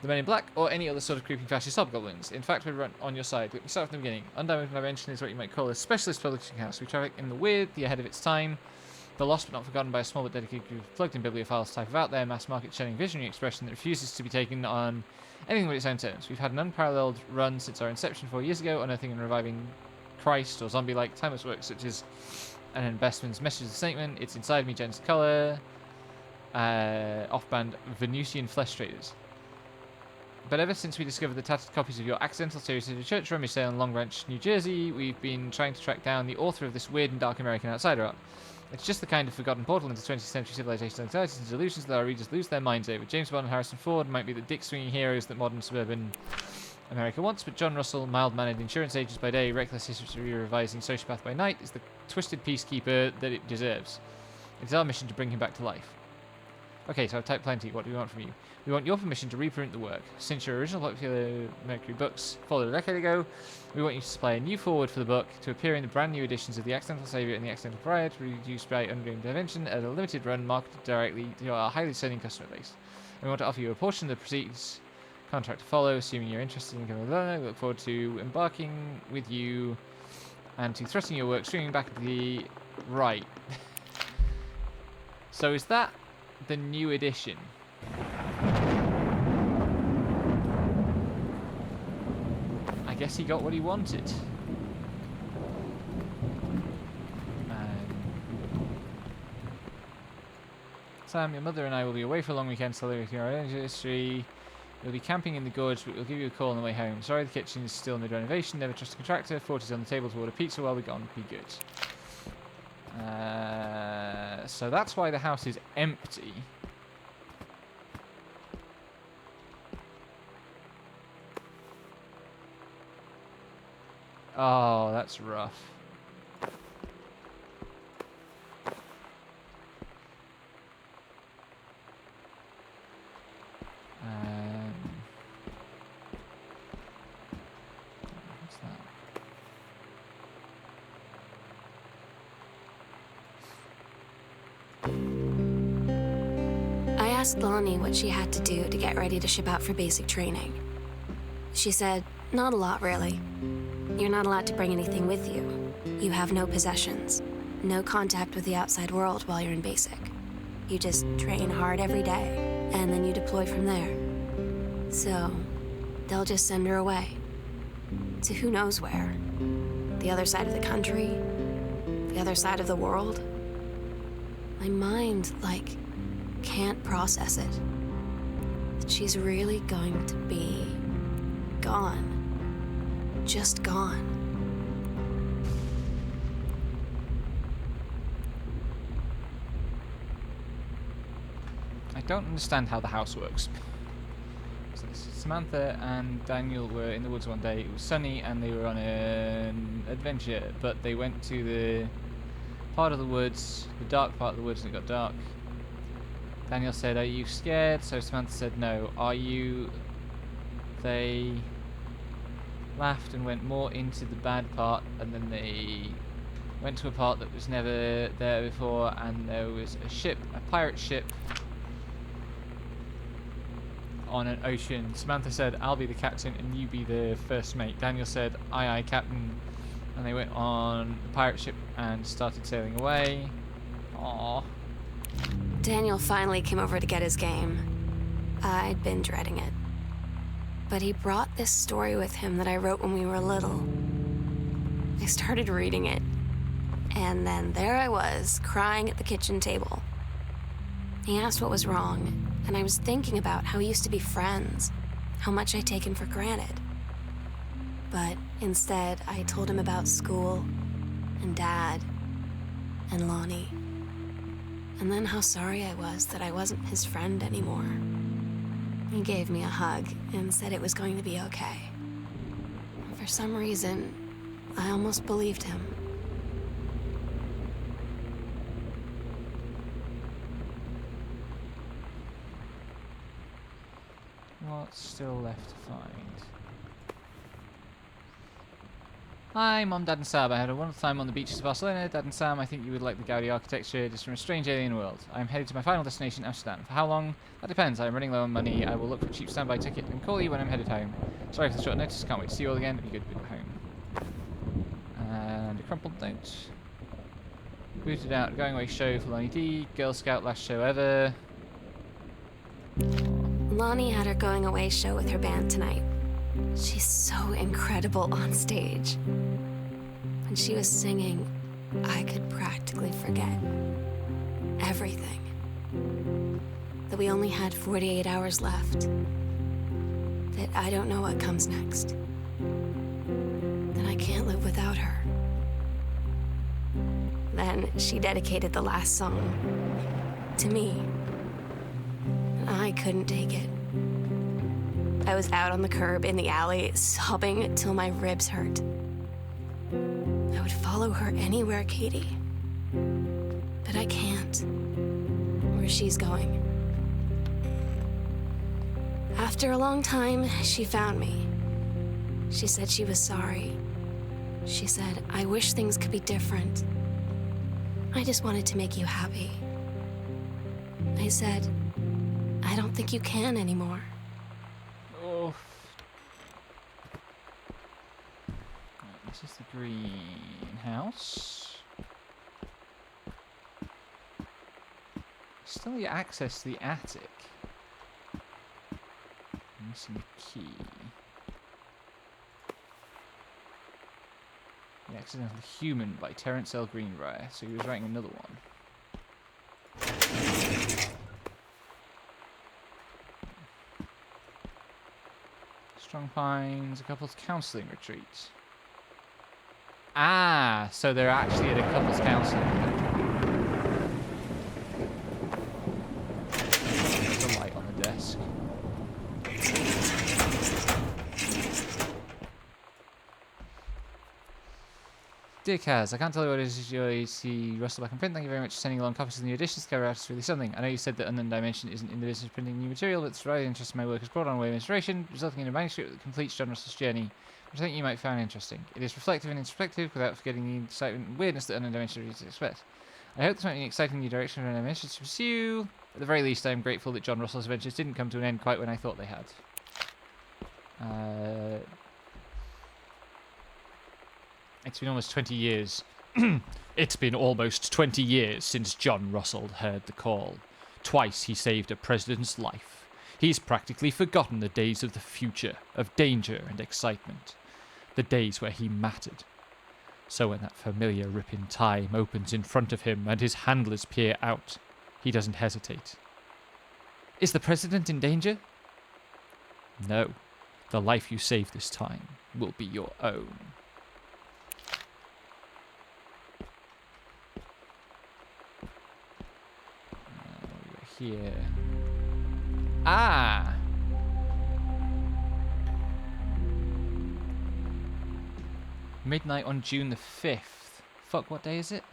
The Men in Black, or any other sort of creeping fascist hobgoblins. In fact, we're on your side. Let me start from the beginning. Undiamond Dimension is what you might call a specialist publishing house. We traffic in the weird, the ahead of its time, the lost but not forgotten by a small but dedicated group of plugged-in bibliophiles type of out there, mass market shunning visionary expression that refuses to be taken on anything but its own terms. We've had an unparalleled run since our inception 4 years ago, unearthing and reviving Christ or zombie-like timeless works such as An Investment's Message of the Statement, It's Inside Me, Jen's Color, off-band Venusian Flesh Traders. But ever since we discovered the tattered copies of your accidental series at a church rummage sale in Long Branch, New Jersey, we've been trying to track down the author of this weird and dark American outsider art. It's just the kind of forgotten portal into 20th century civilization anxieties and delusions that our readers lose their minds over. James Bond and Harrison Ford might be the dick-swinging heroes that modern suburban America wants, but John Russell, mild-mannered insurance agent by day, reckless history-revising sociopath by night, is the twisted peacekeeper that it deserves. It's our mission to bring him back to life. Okay, so I've typed plenty. What do we want from you? We want your permission to reprint the work. Since your original popular Mercury books followed a decade ago, we want you to supply a new foreword for the book to appear in the brand new editions of The Accidental Savior and The Accidental Pariah, produced by Undreamed Dimension as a limited run marketed directly to our highly discerning customer base. And we want to offer you a portion of the proceeds. Contract to follow, assuming you're interested in coming along. We look forward to embarking with you and to thrusting your work streaming back at the right. So is that the new edition? I guess he got what he wanted. Sam, your mother and I will be away for a long weekend celebrating our anniversary. We'll be camping in the gorge, but we'll give you a call on the way home. Sorry, the kitchen is still mid renovation. Never trust a contractor. 40's on the table to order pizza while we're gone. Be good. So that's why the house is empty. Oh, that's rough. What's that? I asked Lonnie what she had to do to get ready to ship out for basic training. She said, not a lot, really. You're not allowed to bring anything with you. You have no possessions, no contact with the outside world while you're in basic. You just train hard every day, and then you deploy from there. So, they'll just send her away. To who knows where. The other side of the country, the other side of the world. My mind, like, can't process it. That she's really going to be gone. Just gone. I don't understand how the house works. So this is Samantha and Daniel were in the woods one day. It was sunny and they were on an adventure, but they went to the part of the woods, the dark part of the woods, and it got dark. Daniel said, "Are you scared?" So Samantha said, "No." "Are you?" They laughed and went more into the bad part, and then they went to a part that was never there before, and there was a ship, a pirate ship, on an ocean. Samantha said, "I'll be the captain and you be the first mate." Daniel said, "Aye, aye, captain." And they went on the pirate ship and started sailing away. Aww. Daniel finally came over to get his game. I'd been dreading it. But he brought this story with him that I wrote when we were little. I started reading it, and then there I was, crying at the kitchen table. He asked what was wrong, and I was thinking about how we used to be friends, how much I'd taken for granted. But instead, I told him about school, and Dad, and Lonnie. And then how sorry I was that I wasn't his friend anymore. He gave me a hug and said it was going to be okay. For some reason, I almost believed him. What's still left to find? Hi, Mom, Dad, and Sam. I had a wonderful time on the beaches of Barcelona. Dad and Sam, I think you would like the Gaudi architecture just from a strange alien world. I am headed to my final destination, Amsterdam. For how long? That depends. I am running low on money. I will look for a cheap standby ticket and call you when I'm headed home. Sorry for the short notice. Can't wait to see you all again. It'd be good to be home. And a crumpled note. Booted out. Going away show for Lonnie D. Girl Scout last show ever. Lonnie had her going away show with her band tonight. She's so incredible on stage. When she was singing, I could practically forget everything. That we only had 48 hours left. That I don't know what comes next. That I can't live without her. Then she dedicated the last song to me. And I couldn't take it. I was out on the curb in the alley, sobbing till my ribs hurt. I would follow her anywhere, Katie. But I can't. Where she's going. After a long time, she found me. She said she was sorry. She said, "I wish things could be different. I just wanted to make you happy." I said, "I don't think you can anymore." This is the greenhouse. Still need access to the attic. I'm missing the key. The Accidental Human by Terence L. Greenbrier. So he was writing another one. Strong Pines, a couple's counselling retreat. Ah, so they're actually at a couple's counselling. There's a light on the desk. Dear Kaz, I can't tell you what it is you see Russell back in print. Thank you very much for sending along copies of the new editions. Cover art is really something. I know you said that Unknown Dimension isn't in the business of printing new material, but it's really interesting. My work has brought on a way of inspiration, resulting in a manuscript that completes John Russell's journey, which I think you might find interesting. It is reflective and introspective, without forgetting the excitement and weirdness that Unknown Dimension reads express. I hope this might be an exciting new direction for Unknown Dimension to pursue. At the very least, I am grateful that John Russell's adventures didn't come to an end quite when I thought they had. It's been almost 20 years. It's been almost 20 years since John Russell heard the call. Twice he saved a president's life. He's practically forgotten the days of the future, of danger and excitement. The days where he mattered. So when that familiar rip in time opens in front of him and his handlers peer out, he doesn't hesitate. Is the president in danger? No. The life you save this time will be your own. Here. Ah! Midnight on June the 5th. Fuck, what day is it?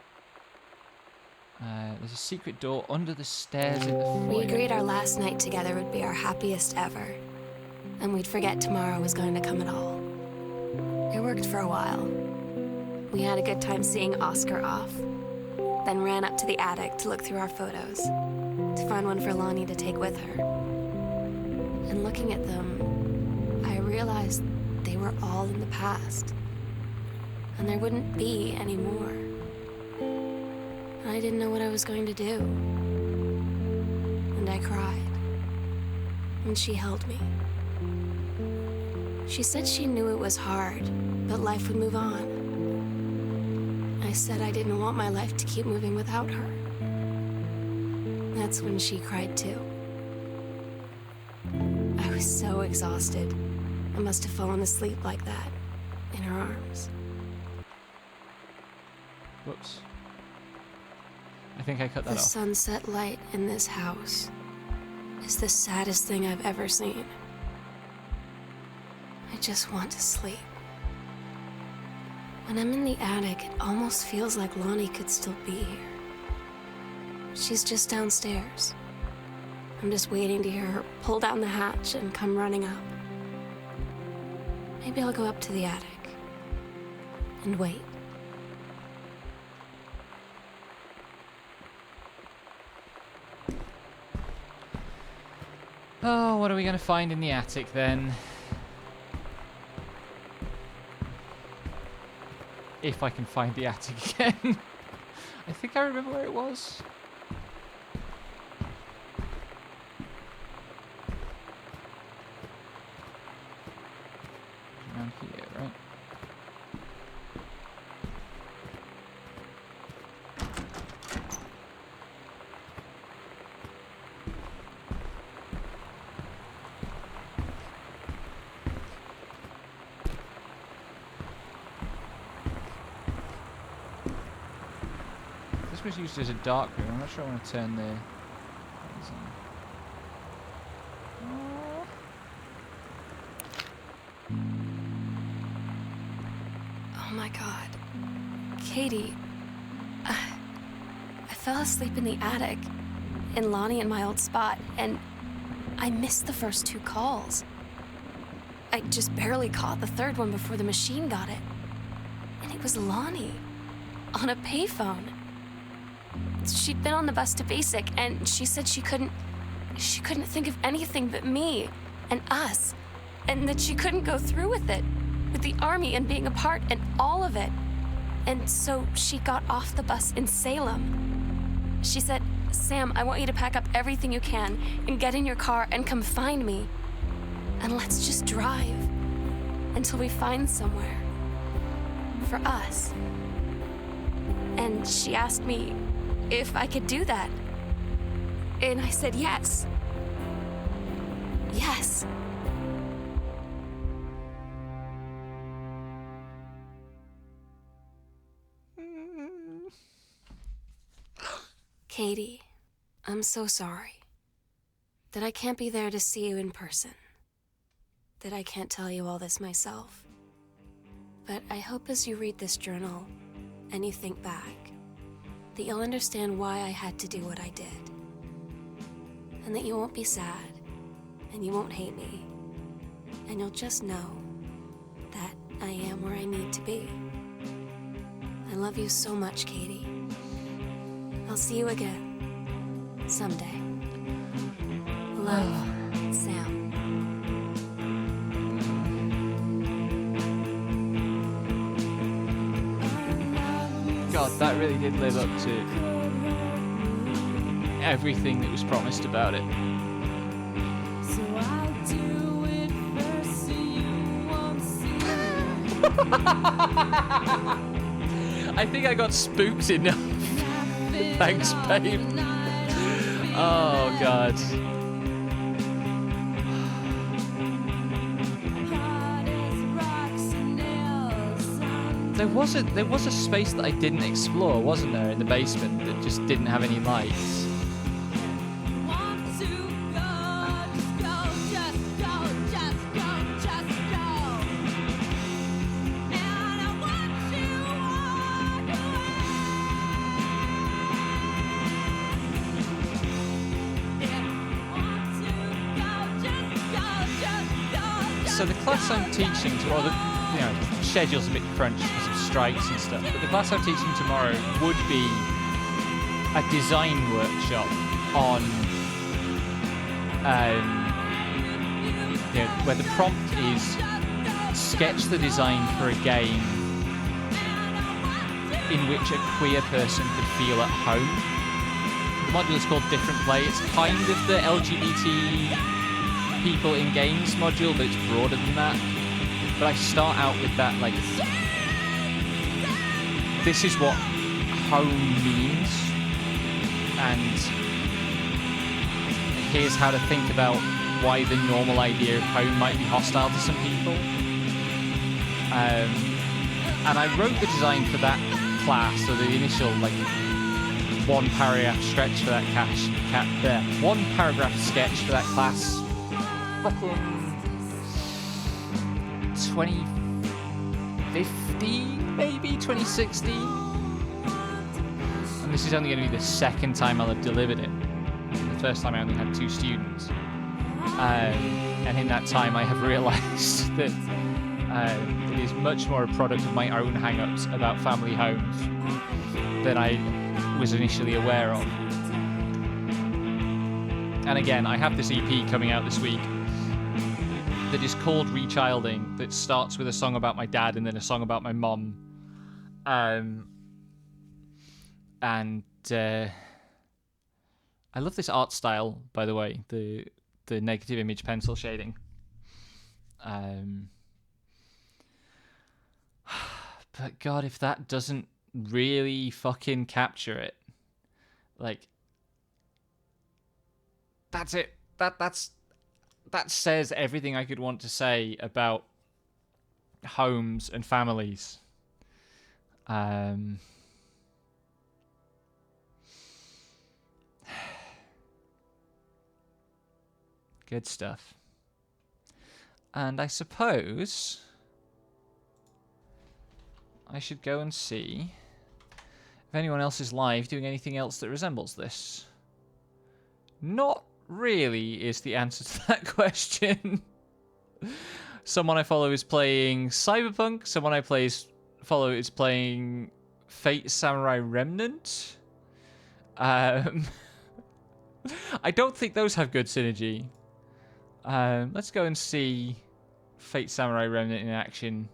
There's a secret door under the stairs in the foyer. We agreed our last night together would be our happiest ever. And we'd forget tomorrow was going to come at all. It worked for a while. We had a good time seeing Oscar off. Then ran up to the attic to look through our photos. To find one for Lonnie to take with her. And looking at them, I realized they were all in the past. And there wouldn't be any more. And I didn't know what I was going to do. And I cried. And she held me. She said she knew it was hard, but life would move on. I said I didn't want my life to keep moving without her. That's when she cried too. I was so exhausted. I must have fallen asleep like that, in her arms. Whoops. I think I cut that The off. sunset light in this house is the saddest thing I've ever seen. I just want to sleep. When I'm in the attic, it almost feels like Lonnie could still be here. She's just downstairs. I'm just waiting to hear her pull down the hatch and come running up. Maybe I'll go up to the attic and wait. Oh, what are we going to find in the attic then? If I can find the attic again. I think I remember where it was. Around here, right? This was used as a dark room. I'm not sure I want to turn the lights on. Oh my god. Katie. I fell asleep in the attic, in Lonnie and my old spot, and I missed the first 2 calls. I just barely caught the third one before the machine got it. And it was Lonnie, on a payphone. She'd been on the bus to Basic, and she said she couldn't think of anything but me and us, and that she couldn't go through with it, with the army and being a part and all of it. And so she got off the bus in Salem. She said, "Sam, I want you to pack up everything you can and get in your car and come find me. And let's just drive until we find somewhere for us." And she asked me if I could do that. And I said yes. Yes. Katie, I'm so sorry that I can't be there to see you in person, that I can't tell you all this myself. But I hope as you read this journal and you think back, that you'll understand why I had to do what I did. And that you won't be sad, and you won't hate me, and you'll just know that I am where I need to be. I love you so much, Katie. I'll see you again, someday. Love, Sam. God, that really did live up to everything that was promised about it. I think I got spooked enough. Thanks, babe. Oh, God. There was a space that I didn't explore, wasn't there, in the basement that just didn't have any lights? So the class I'm teaching tomorrow, schedule's a bit crunched because of strikes and stuff, but the class I'm teaching tomorrow would be a design workshop on, where the prompt is sketch the design for a game in which a queer person could feel at home. The module is called Different Play. It's kind of the LGBT people in games module, but it's broader than that. But I start out with that, like, this is what home means, and here's how to think about why the normal idea of home might be hostile to some people. And I wrote the design for that class, so the initial, like, one paragraph sketch for that one paragraph sketch for that class. Fucking 2015, maybe 2016. And this is only going to be the second time I'll have delivered it. The first time I only had 2 students. And in that time I have realised that it is much more a product of my own hang-ups about family homes than I was initially aware of. And again, I have this EP coming out this week that is called Rechilding, that starts with a song about my dad and then a song about my mom. And I love this art style, by the way, the negative image pencil shading. But God, if that doesn't really fucking capture it, like, that's it. That says everything I could want to say about homes and families. Good stuff. And I suppose I should go and see if anyone else is live doing anything else that resembles this. Not really is the answer to that question. Someone I follow is playing Cyberpunk. Someone I follow is playing Fate Samurai Remnant. I don't think those have good synergy. Let's go and see Fate Samurai Remnant in action.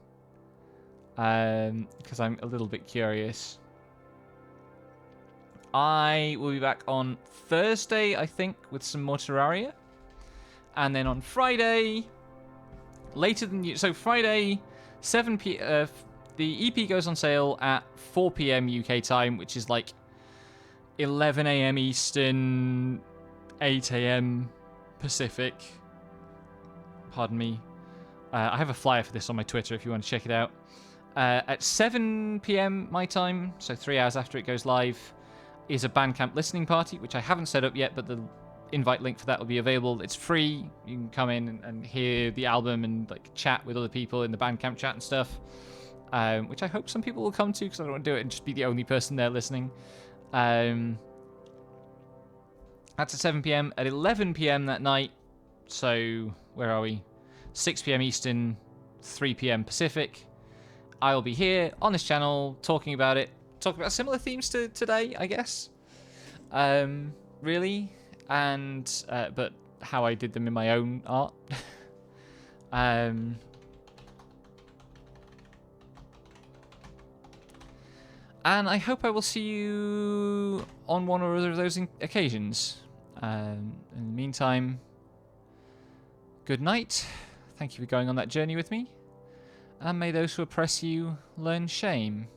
Because I'm a little bit curious. I will be back on Thursday, I think, with some more Terraria. And then on Friday, later than you. So Friday, 7 p.m. The EP goes on sale at 4 p.m. UK time, which is like 11 a.m. Eastern, 8 a.m. Pacific. Pardon me. I have a flyer for this on my Twitter if you want to check it out. At 7 p.m. my time, so 3 hours after it goes live, is a Bandcamp listening party, which I haven't set up yet, but the invite link for that will be available. It's free. You can come in and hear the album and like chat with other people in the Bandcamp chat and stuff, which I hope some people will come to, because I don't want to do it and just be the only person there listening. That's at 7 p.m. At 11 p.m. that night, so where are we? 6 p.m. Eastern, 3 p.m. Pacific. I will be here on this channel talking about it. Talking about similar themes to today, I guess. Really. And, but how I did them in my own art. And I hope I will see you on one or other of those occasions. In the meantime, good night. Thank you for going on that journey with me. And may those who oppress you learn shame.